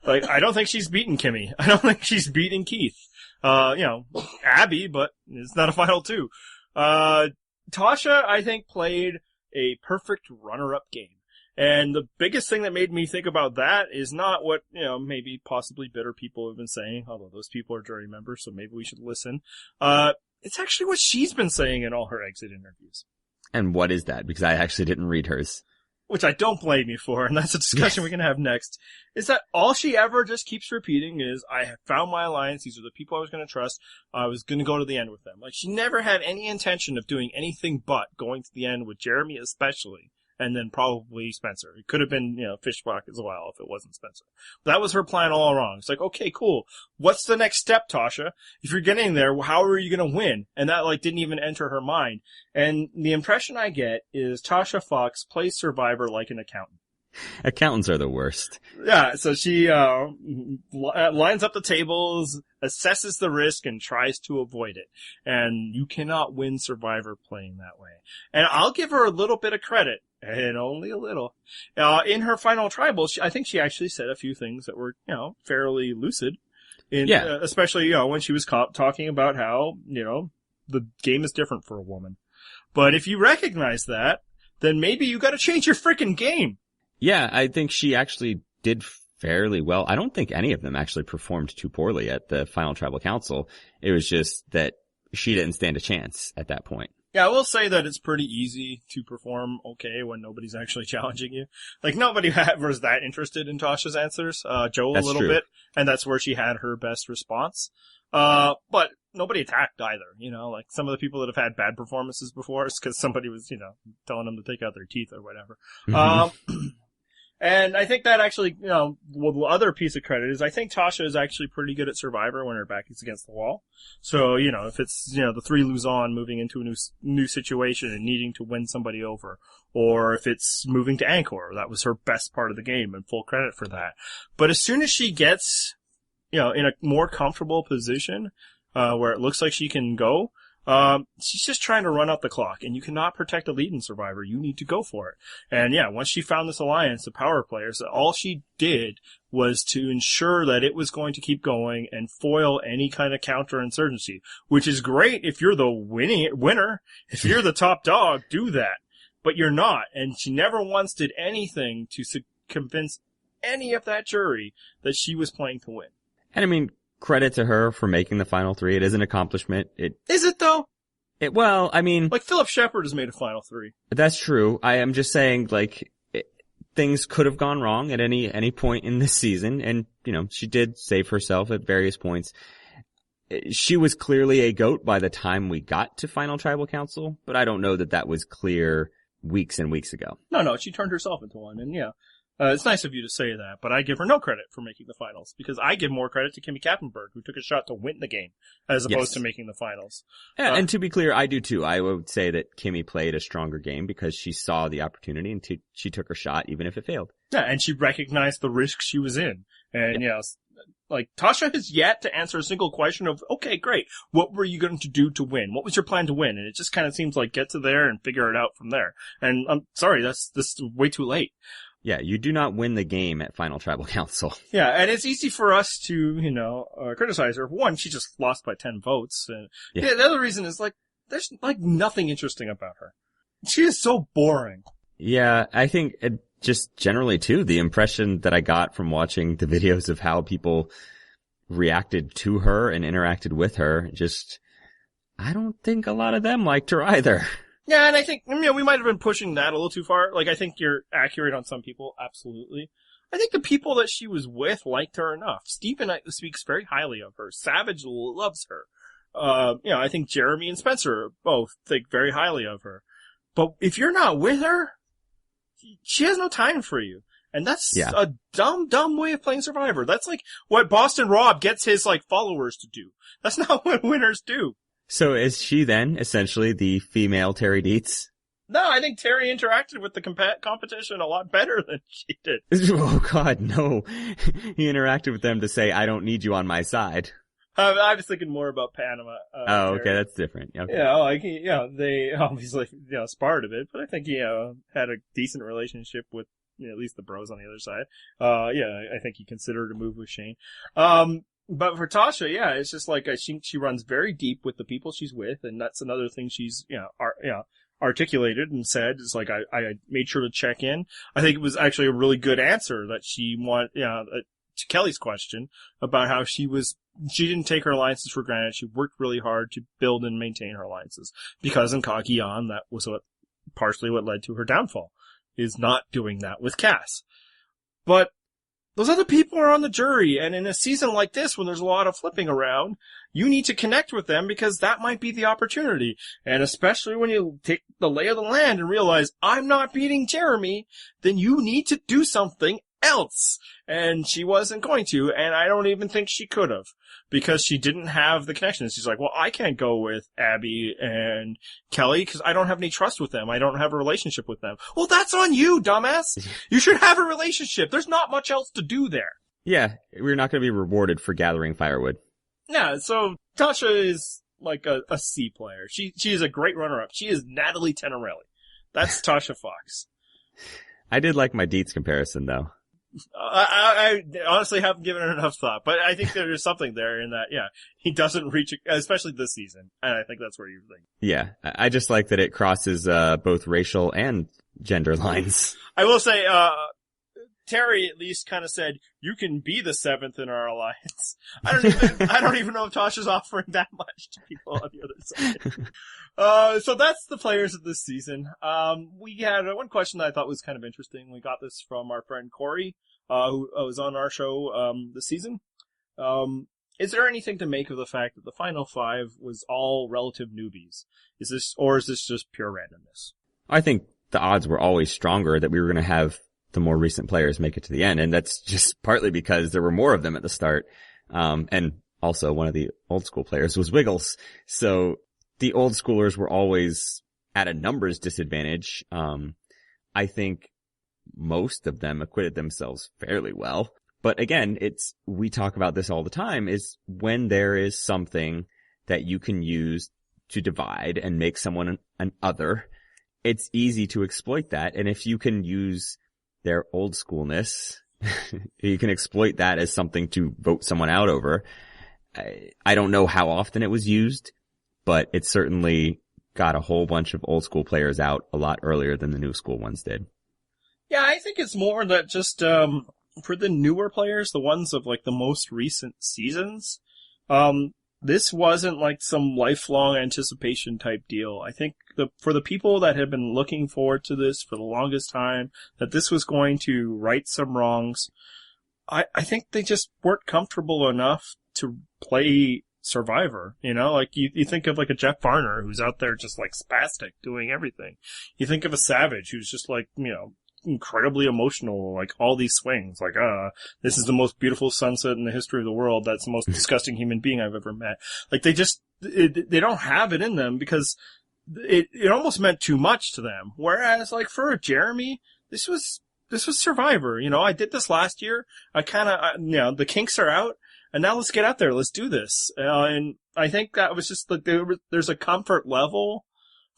Like, I don't think she's beaten Kimmy. I don't think she's beaten Keith. Abby, but it's not a final 2. Tasha, I think, played a perfect runner-up game. And the biggest thing that made me think about that is not what, maybe possibly bitter people have been saying, although those people are jury members, so maybe we should listen. It's actually what she's been saying in all her exit interviews. And what is that? Because I actually didn't read hers. Which I don't blame you for, and that's a discussion we can have next, is that all she ever just keeps repeating is, I have found my alliance, these are the people I was going to trust, I was going to go to the end with them. Like, she never had any intention of doing anything but going to the end with Jeremy especially, and then probably Spencer. It could have been, Fishbach as well if it wasn't Spencer. But that was her plan all along. It's like, okay, cool. What's the next step, Tasha? If you're getting there, how are you going to win? And that, didn't even enter her mind. And the impression I get is Tasha Fox plays Survivor like an accountant. Accountants are the worst. Yeah, so she lines up the tables, assesses the risk, and tries to avoid it. And you cannot win Survivor playing that way. And I'll give her a little bit of credit, and only a little. In her final tribal, I think she actually said a few things that were, fairly lucid. Especially, when she was talking about how, the game is different for a woman. But if you recognize that, then maybe you gotta change your frickin' game. Yeah, I think she actually did fairly well. I don't think any of them actually performed too poorly at the final tribal council. It was just that she didn't stand a chance at that point. Yeah, I will say that it's pretty easy to perform okay when nobody's actually challenging you. Like, nobody was that interested in Tasha's answers. Joe That's a little true. bit, and that's where she had her best response. But nobody attacked either, like some of the people that have had bad performances before is because somebody was, telling them to take out their teeth or whatever. Mm-hmm. And I think that actually, the other piece of credit is I think Tasha is actually pretty good at Survivor when her back is against the wall. So, if it's, the 3 Luzon moving into a new situation and needing to win somebody over, or if it's moving to Angkor, that was her best part of the game and full credit for that. But as soon as she gets, in a more comfortable position, where it looks like she can go, she's just trying to run out the clock, and you cannot protect a lead in Survivor. You need to go for it. And yeah, once she found this alliance of power players, all she did was to ensure that it was going to keep going and foil any kind of counterinsurgency, which is great if you're the winner. If you're the top dog, do that. But you're not. And she never once did anything to convince any of that jury that she was playing to win. And I mean, credit to her for making the final three. It is an accomplishment. Is it though? Well, I mean, like Philip Shepard has made a final three. That's true. I am just saying, like, things could have gone wrong at any point in this season. And, she did save herself at various points. She was clearly a GOAT by the time we got to Final Tribal Council, but I don't know that was clear weeks and weeks ago. No, she turned herself into one, and yeah. It's nice of you to say that, but I give her no credit for making the finals, because I give more credit to Kimmy Kappenberg, who took a shot to win the game, as opposed to making the finals. Yeah, and to be clear, I do too. I would say that Kimmy played a stronger game because she saw the opportunity and she took her shot, even if it failed. Yeah, and she recognized the risk she was in. And like, Tasha has yet to answer a single question of, okay, great, what were you going to do to win? What was your plan to win? And it just kind of seems like get to there and figure it out from there. And I'm sorry, this is way too late. Yeah, you do not win the game at Final Tribal Council. Yeah, and it's easy for us to, criticize her. One, she just lost by 10 votes. And the other reason is, like, there's, like, nothing interesting about her. She is so boring. Yeah, I think just generally, too, the impression that I got from watching the videos of how people reacted to her and interacted with her, I don't think a lot of them liked her either. Yeah, and I think, we might have been pushing that a little too far. Like, I think you're accurate on some people, absolutely. I think the people that she was with liked her enough. Stephen speaks very highly of her. Savage loves her. I think Jeremy and Spencer both think very highly of her. But if you're not with her, she has no time for you. And that's a dumb way of playing Survivor. That's like what Boston Rob gets his, like, followers to do. That's not what winners do. So is she then essentially the female Terry Dietz? No, I think Terry interacted with the competition a lot better than she did. Oh God, no. He interacted with them to say, I don't need you on my side. I was thinking more about Panama. Okay, that's different. Okay. Yeah, they obviously, sparred a bit, but I think he, had a decent relationship with, at least the bros on the other side. I think he considered a move with Shane. But for Tasha, it's just like, she runs very deep with the people she's with, and that's another thing she's, articulated and said, is like, I made sure to check in. I think it was actually a really good answer that she to Kelly's question about how she didn't take her alliances for granted. She worked really hard to build and maintain her alliances. Because in Kakiyan, that was partially what led to her downfall, is not doing that with Cass. But those other people are on the jury, and in a season like this, when there's a lot of flipping around, you need to connect with them because that might be the opportunity. And especially when you take the lay of the land and realize, I'm not beating Jeremy, then you need to do something else. And she wasn't going to, and I don't even think she could have, because she didn't have the connections. She's like, well, I can't go with Abby and Kelly because I don't have any trust with them. I don't have a relationship with them. Well, that's on you, dumbass. You should have a relationship. There's not much else to do there. Yeah, we're not going to be rewarded for gathering firewood. Yeah, so Tasha is like a C player. She is a great runner-up. She is Natalie Tenorelli. That's Tasha Fox. I did like my Dietz comparison, though. I honestly haven't given it enough thought, but I think there's something there in that, he doesn't reach, especially this season, and I think that's where you think. Yeah, I just like that it crosses both racial and gender lines. I will say, Terry at least kind of said, you can be the seventh in our alliance. I don't even know if Tasha's offering that much to people on the other side. So that's the players of this season. We had one question that I thought was kind of interesting. We got this from our friend Corey, who was on our show, this season. Is there anything to make of the fact that the final five was all relative newbies? Is this just pure randomness? I think the odds were always stronger that we were going to have the more recent players make it to the end. And that's just partly because there were more of them at the start. And also one of the old school players was Wiggles. So the old schoolers were always at a numbers disadvantage. I think most of them acquitted themselves fairly well. But again, we talk about this all the time, is when there is something that you can use to divide and make someone an other, it's easy to exploit that. And if you can use their old schoolness, you can exploit that as something to vote someone out over. I don't know how often it was used, but it certainly got a whole bunch of old school players out a lot earlier than the new school ones did. Yeah, I think it's more that just, for the newer players, the ones of like the most recent seasons, this wasn't like some lifelong anticipation type deal. I think for the people that have been looking forward to this for the longest time, that this was going to right some wrongs, I think they just weren't comfortable enough to play Survivor, you know, like you think of like a Jeff Varner who's out there just like spastic doing everything. You think of a Savage who's just like, you know, incredibly emotional, like all these swings, like, this is the most beautiful sunset in the history of the world. That's the most disgusting human being I've ever met. Like they don't have it in them because it almost meant too much to them. Whereas like for Jeremy, this was Survivor. You know, I did this last year. You know, the kinks are out. And now let's get out there. Let's do this. And I think that was just like there's a comfort level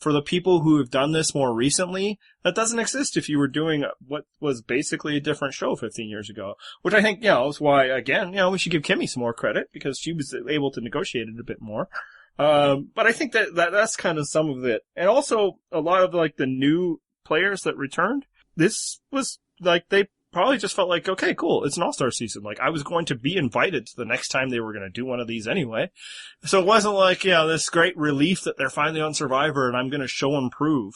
for the people who have done this more recently that doesn't exist if you were doing what was basically a different show 15 years ago. Which I think, you know, is why, again, you know, we should give Kimmy some more credit because she was able to negotiate it a bit more. But I think that's kind of some of it. And also a lot of like the new players that returned, this was like they probably just felt like, okay, cool, it's an all-star season. Like, I was going to be invited to the next time they were going to do one of these anyway. So it wasn't like, you know, this great relief that they're finally on Survivor and I'm going to show and prove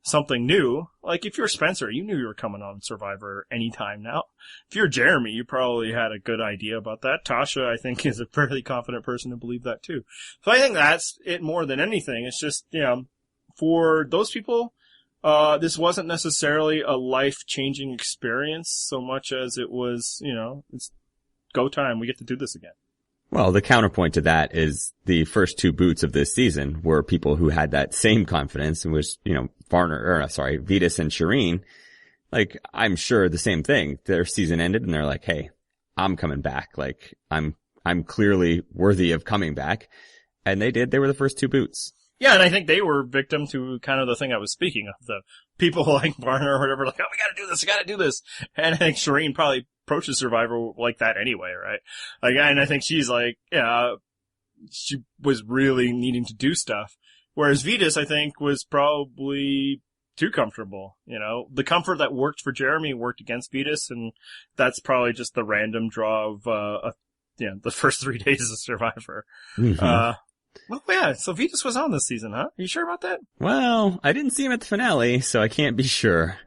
something new. Like, if you're Spencer, you knew you were coming on Survivor anytime now. If you're Jeremy, you probably had a good idea about that. Tasha, I think, is a fairly confident person to believe that too. So I think that's it more than anything. It's just, you know, for those people, this wasn't necessarily a life-changing experience so much as it was, you know, it's go time. We get to do this again. Well, the counterpoint to that is the first two boots of this season were people who had that same confidence and was, you know, Vitas and Shireen. Like, I'm sure the same thing. Their season ended and they're like, hey, I'm coming back. Like, I'm clearly worthy of coming back. And they did. They were the first two boots. Yeah, and I think they were victim to kind of the thing I was speaking of, the people like Varner or whatever, like, oh, we gotta do this. And I think Shireen probably approaches Survivor like that anyway, right? Like, and I think she's like, yeah, she was really needing to do stuff. Whereas Vitas, I think, was probably too comfortable, you know? The comfort that worked for Jeremy worked against Vitas, and that's probably just the random draw of, the first 3 days of Survivor. Mm-hmm. Well, yeah, so Vitas was on this season, huh? Are you sure about that? Well, I didn't see him at the finale, so I can't be sure.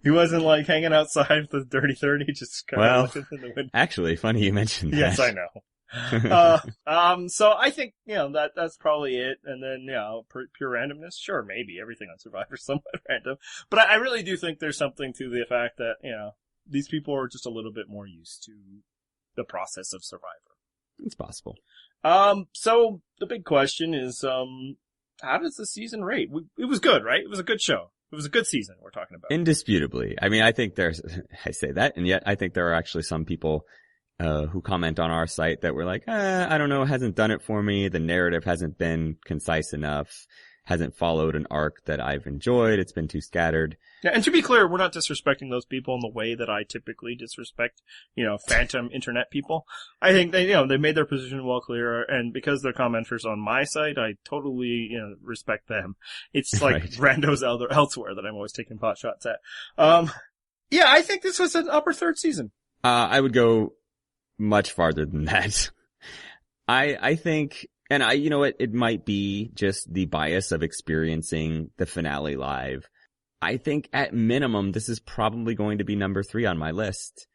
He wasn't, like, hanging outside the Dirty 30, just kind of looking in the window. Actually, funny you mentioned that. Yes, I know. So I think, you know, that's probably it. And then, you know, pure randomness, sure, maybe. Everything on Survivor is somewhat random. But I really do think there's something to the fact that, you know, these people are just a little bit more used to the process of Survivor. It's possible. So the big question is, how does the season rate? It was good, right? It was a good show. It was a good season we're talking about. Indisputably. I mean, I think I say that, and yet I think there are actually some people, who comment on our site that were like, I don't know, hasn't done it for me. The narrative hasn't been concise enough. Hasn't followed an arc that I've enjoyed. It's been too scattered. Yeah, and to be clear, we're not disrespecting those people in the way that I typically disrespect, you know, phantom internet people. I think they made their position well clear, and because they're commenters on my site, I totally, you know, respect them. It's like right. Randos elsewhere that I'm always taking pot shots at. Yeah, I think this was an upper third season. I would go much farther than that. I think, and you know what, it might be just the bias of experiencing the finale live. I think at minimum, this is probably going to be number 3 on my list.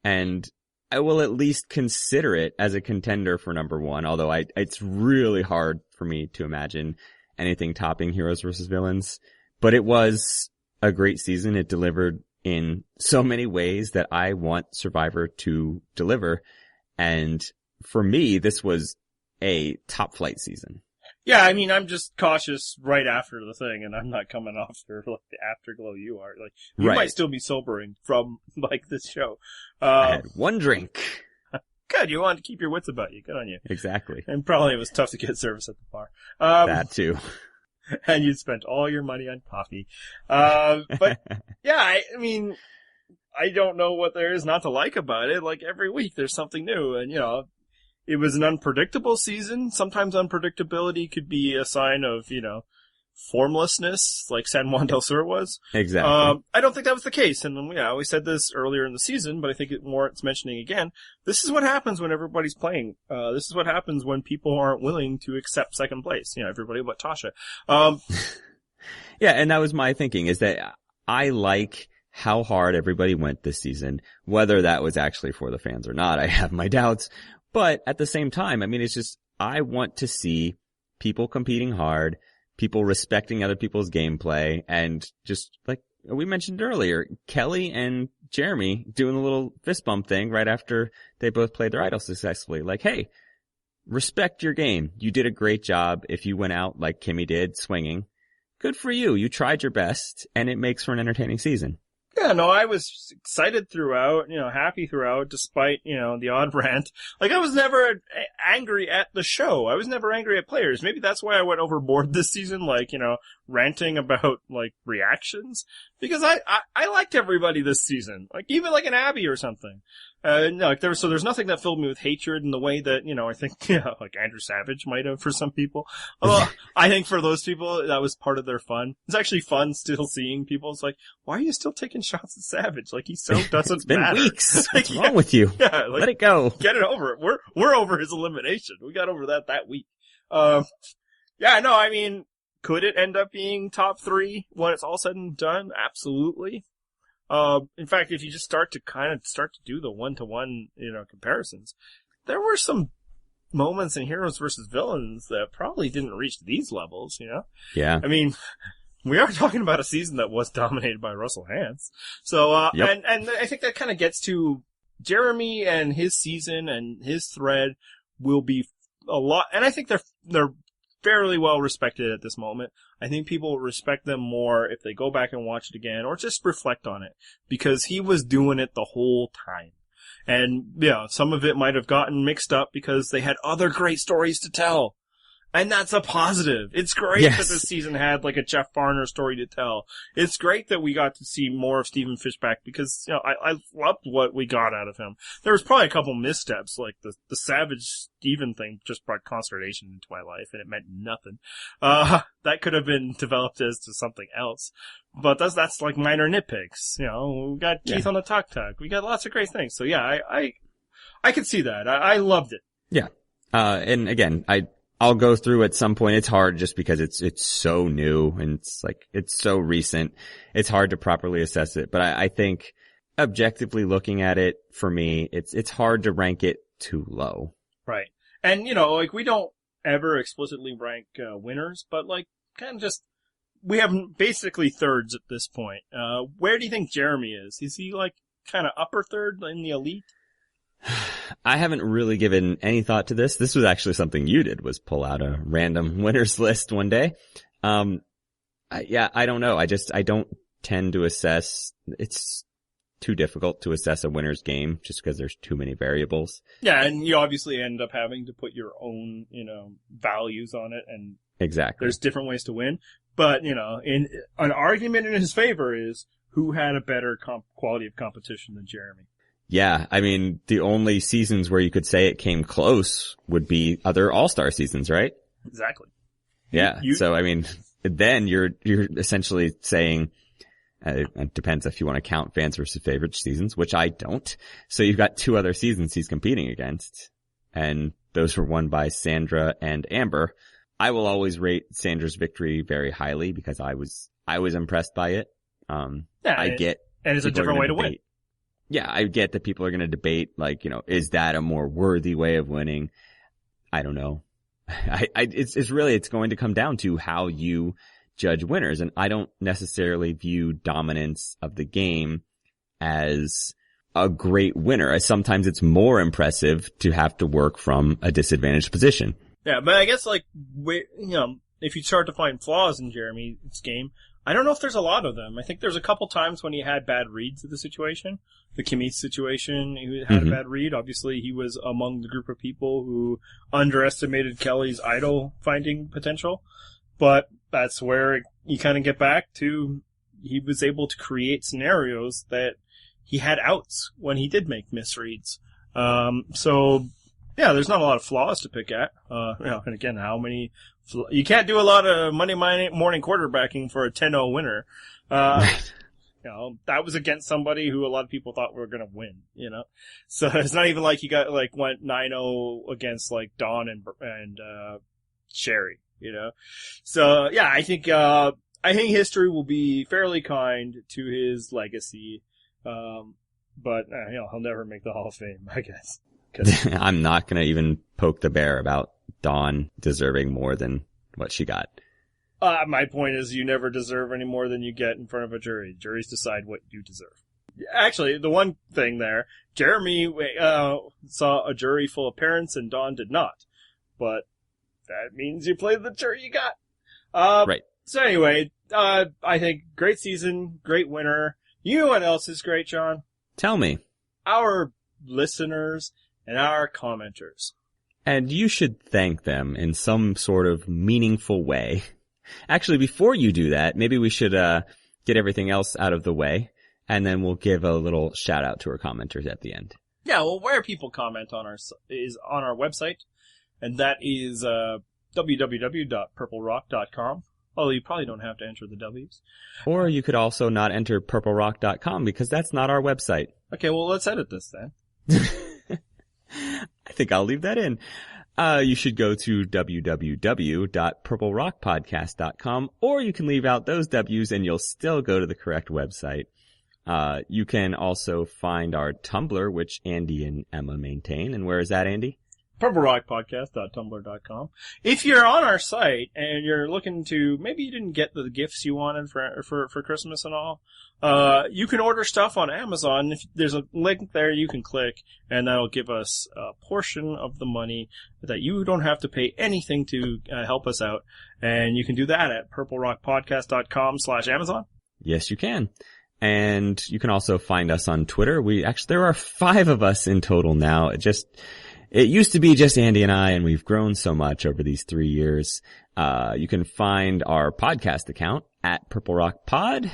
And I will at least consider it as a contender for number 1, although it's really hard for me to imagine anything topping Heroes vs. Villains. But it was a great season. It delivered in so many ways that I want Survivor to deliver. And for me, this was a top flight season. Yeah, I mean, I'm just cautious right after the thing, and I'm not coming off for like the afterglow you are. Like, you right. might still be sobering from like this show. I had one drink. Good, you wanted to keep your wits about you. Good on you. Exactly. And probably it was tough to get service at the bar. That too. And you'd spent all your money on coffee. But yeah, I mean, I don't know what there is not to like about it. Like every week there's something new, and you know, it was an unpredictable season. Sometimes unpredictability could be a sign of, you know, formlessness like San Juan del Sur was. Exactly. I don't think that was the case. And we said this earlier in the season, but I think it warrants mentioning again. This is what happens when everybody's playing. This is what happens when people aren't willing to accept second place. Everybody but Tasha. Yeah, and that was my thinking, is that I like how hard everybody went this season. Whether that was actually for the fans or not, I have my doubts. But at the same time, it's just, I want to see people competing hard, people respecting other people's gameplay, and just like we mentioned earlier, Kelly and Jeremy doing a little fist bump thing right after they both played their idol successfully. Like, hey, respect your game. You did a great job. If you went out like Kimmy did, swinging, good for you. You tried your best, and it makes for an entertaining season. Yeah, no, I was excited throughout, happy throughout, despite, the odd rant. Like, I was never angry at the show. I was never angry at players. Maybe that's why I went overboard this season, like, ranting about, like, reactions. Because I liked everybody this season. Like, even like an Abby or something. There's nothing that filled me with hatred in the way that, I think, like Andrew Savage might have for some people. I think for those people, that was part of their fun. It's actually fun still seeing people. It's like, why are you still taking shots at Savage? Like, he so doesn't It's been matter. Weeks. What's wrong with you? Yeah, like, let it go. Get it over it. We're over his elimination. We got over that week. Could it end up being top 3 when it's all said and done? Absolutely. In fact, if you just start to do the one-to-one, comparisons, there were some moments in Heroes versus Villains that probably didn't reach these levels, Yeah. We are talking about a season that was dominated by Russell Hantz. So, yep. and I think that kind of gets to Jeremy and his season and his thread will be a lot, and I think they're fairly well respected at this moment. I think people will respect them more if they go back and watch it again or just reflect on it, because he was doing it the whole time. And some of it might have gotten mixed up because they had other great stories to tell. And that's a positive. It's great that this season had like a Jeff Farner story to tell. It's great that we got to see more of Stephen Fishback because, I loved what we got out of him. There was probably a couple missteps, like the Savage Steven thing just brought consternation into my life and it meant nothing. That could have been developed as to something else. But that's like minor nitpicks. We got Keith on the Tuk Tuk. We got lots of great things. So yeah, I could see that. I loved it. Yeah. And again, I'll go through at some point. It's hard just because it's so new and it's so recent. It's hard to properly assess it. But I think objectively looking at it, for me, it's hard to rank it too low. Right. And, we don't ever explicitly rank winners, but kind of just, we have basically thirds at this point. Where do you think Jeremy is? Is he kind of upper third in the elite? I haven't really given any thought to this. This was actually something you did, was pull out a random winners list one day. I don't know. I don't tend to assess. It's too difficult to assess a winner's game just because there's too many variables. Yeah, and you obviously end up having to put your own, values on it, and exactly. There's different ways to win. But, in an argument in his favor is who had a better quality of competition than Jeremy. Yeah, the only seasons where you could say it came close would be other All-Star seasons, right? Exactly. Yeah. So, then you're essentially saying, it depends if you want to count fans versus favorite seasons, which I don't. So you've got 2 other seasons he's competing against, and those were won by Sandra and Amber. I will always rate Sandra's victory very highly because I was impressed by it. And it's a different way to win. Yeah, I get that people are going to debate, is that a more worthy way of winning? I don't know. It's going to come down to how you judge winners. And I don't necessarily view dominance of the game as a great winner. Sometimes it's more impressive to have to work from a disadvantaged position. Yeah, but I guess if you start to find flaws in Jeremy's game, I don't know if there's a lot of them. I think there's a couple times when he had bad reads of the situation. The Kimmy situation, he had a bad read. Obviously, he was among the group of people who underestimated Kelly's idol finding potential. But that's where you kind of get back to, he was able to create scenarios that he had outs when he did make misreads. Yeah, there's not a lot of flaws to pick at. And again, you can't do a lot of Monday morning quarterbacking for a 10-0 winner. That was against somebody who a lot of people thought were going to win, So it's not even like you went 9-0 against like Don and Sherry, So yeah, I think history will be fairly kind to his legacy. But he'll never make the Hall of Fame, I guess. I'm not going to even poke the bear about Dawn deserving more than what she got. My point is you never deserve any more than you get in front of a jury. Juries decide what you deserve. Actually, the one thing there, Jeremy saw a jury full of parents and Dawn did not. But that means you played the jury you got. Right. So anyway, I think great season, great winner. You know what else is great, John? Tell me. Our listeners and our commenters. And you should thank them in some sort of meaningful way. Actually, before you do that, maybe we should get everything else out of the way, and then we'll give a little shout out to our commenters at the end. Yeah, well, where people comment is on our website, and that is www.purplerock.com. Although you probably don't have to enter the W's. Or you could also not enter purplerock.com because that's not our website. Okay, well, let's edit this then. I think I'll leave that in. You should go to www.purplerockpodcast.com, or you can leave out those W's and you'll still go to the correct website. You can also find our Tumblr, which Andy and Emma maintain. And where is that, Andy? purplerockpodcast.tumblr.com. If you're on our site and you're looking to, maybe you didn't get the gifts you wanted for Christmas and all, you can order stuff on Amazon. If there's a link there you can click, and that'll give us a portion of the money that you don't have to pay anything to help us out. And you can do that at purplerockpodcast.com/Amazon. Yes, you can. And you can also find us on Twitter. There are 5 of us in total now. It used to be just Andy and I, and we've grown so much over these 3 years. You can find our podcast account at Purple Rock Pod.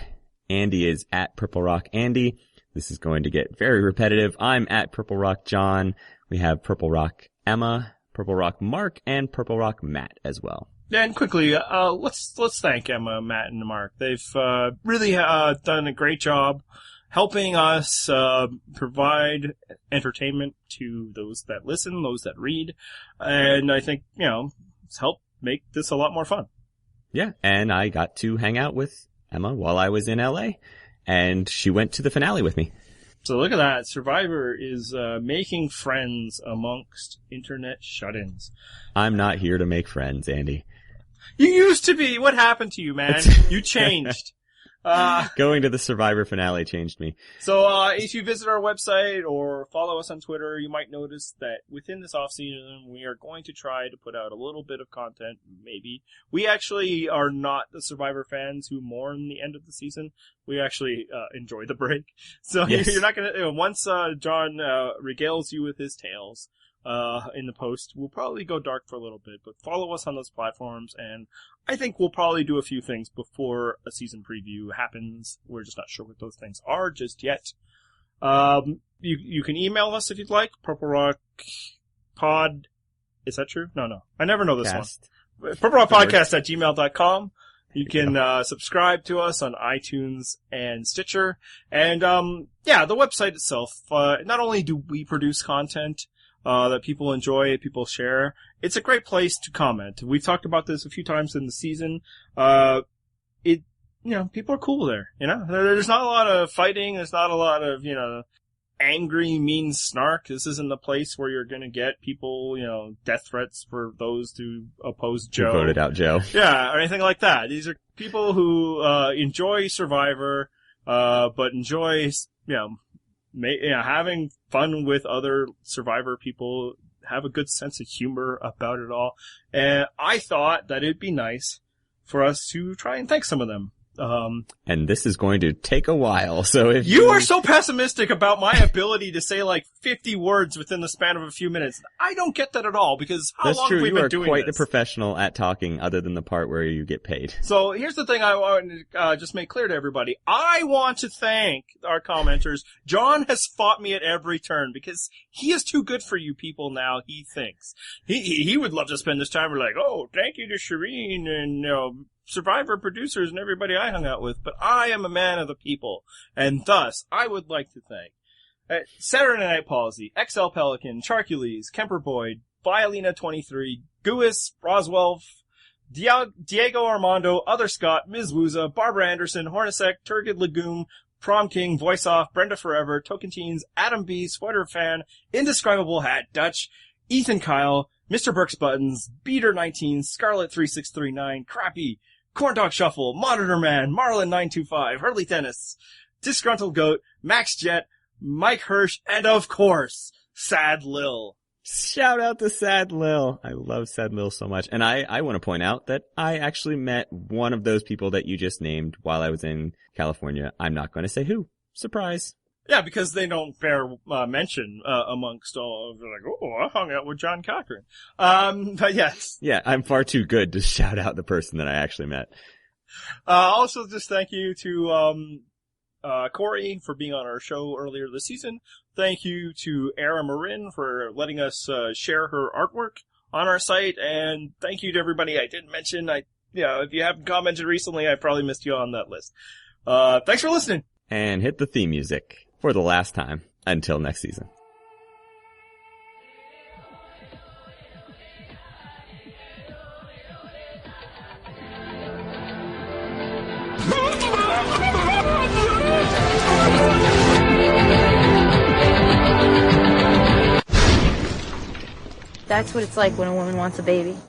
Andy is at Purple Rock Andy. This is going to get very repetitive. I'm at Purple Rock John. We have Purple Rock Emma, Purple Rock Mark, and Purple Rock Matt as well. And quickly, let's thank Emma, Matt, and Mark. They've really done a great job helping us provide entertainment to those that listen, those that read, and I think, it's helped make this a lot more fun. Yeah, and I got to hang out with Emma while I was in LA, and she went to the finale with me. So look at that. Survivor is making friends amongst internet shut-ins. I'm not here to make friends, Andy. You used to be. What happened to you, man? You changed. Going to the Survivor finale changed me. So, if you visit our website or follow us on Twitter, you might notice that within this off-season, we are going to try to put out a little bit of content, maybe. We actually are not the Survivor fans who mourn the end of the season. We actually enjoy the break. So yes. You're not gonna, once John regales you with his tales in the post, we'll probably go dark for a little bit, but follow us on those platforms, and I think we'll probably do a few things before a season preview happens. We're just not sure what those things are just yet. You can email us if you'd like, Purple Rock Pod. Is that true? No. I never know this one. purplerockpodcast@gmail.com. You can subscribe to us on iTunes and Stitcher. And the website itself, not only do we produce content that people enjoy, people share, it's a great place to comment. We've talked about this a few times in the season. People are cool there, There's not a lot of fighting, there's not a lot of, angry, mean snark. This isn't the place where you're gonna get people, death threats for those who oppose Joe. Who voted out Joe. Yeah, or anything like that. These are people who, enjoy Survivor, but enjoy, having fun with other Survivor people, have a good sense of humor about it all. And I thought that it'd be nice for us to try and thank some of them. And this is going to take a while, so if you are so pessimistic about my ability to say like 50 words within the span of a few minutes. I don't get that at all, because how long have we been doing this? That's true, you are quite the professional at talking, other than the part where you get paid. So here's the thing I want to just make clear to everybody. I want to thank our commenters. John has fought me at every turn, because he is too good for you people now, he thinks. He would love to spend this time like, oh, thank you to Shireen and, Survivor producers and everybody I hung out with, but I am a man of the people, and thus I would like to thank Saturday Night Policy, XL Pelican, Charcules, Kemper Boyd, Violina23, Guis, Roswell, Diego Armando, Other Scott, Ms. Wooza, Barbara Anderson, Hornacek, Turgid Legume, Prom King, Voice Off, Brenda Forever, Token Teens, Adam B, Sweater Fan, Indescribable Hat, Dutch, Ethan Kyle, Mr. Burks Buttons, Beater 19, Scarlet 3639, Crappy, Corndog Shuffle, Monitor Man, Marlin 925, Hurley Tennis, Disgruntled Goat, Max Jet, Mike Hirsch, and of course, Sad Lil. Shout out to Sad Lil. I love Sad Lil so much. And I want to point out that I actually met one of those people that you just named while I was in California. I'm not going to say who. Surprise. Yeah, because they don't bear mention amongst all of, like, oh, I hung out with John Cochran. But yes. Yeah, I'm far too good to shout out the person that I actually met. Also, just thank you to Corey for being on our show earlier this season. Thank you to Era Marin for letting us share her artwork on our site. And thank you to everybody I didn't mention. If you haven't commented recently, I probably missed you on that list. Thanks for listening. And hit the theme music for the last time until next season. That's what it's like when a woman wants a baby.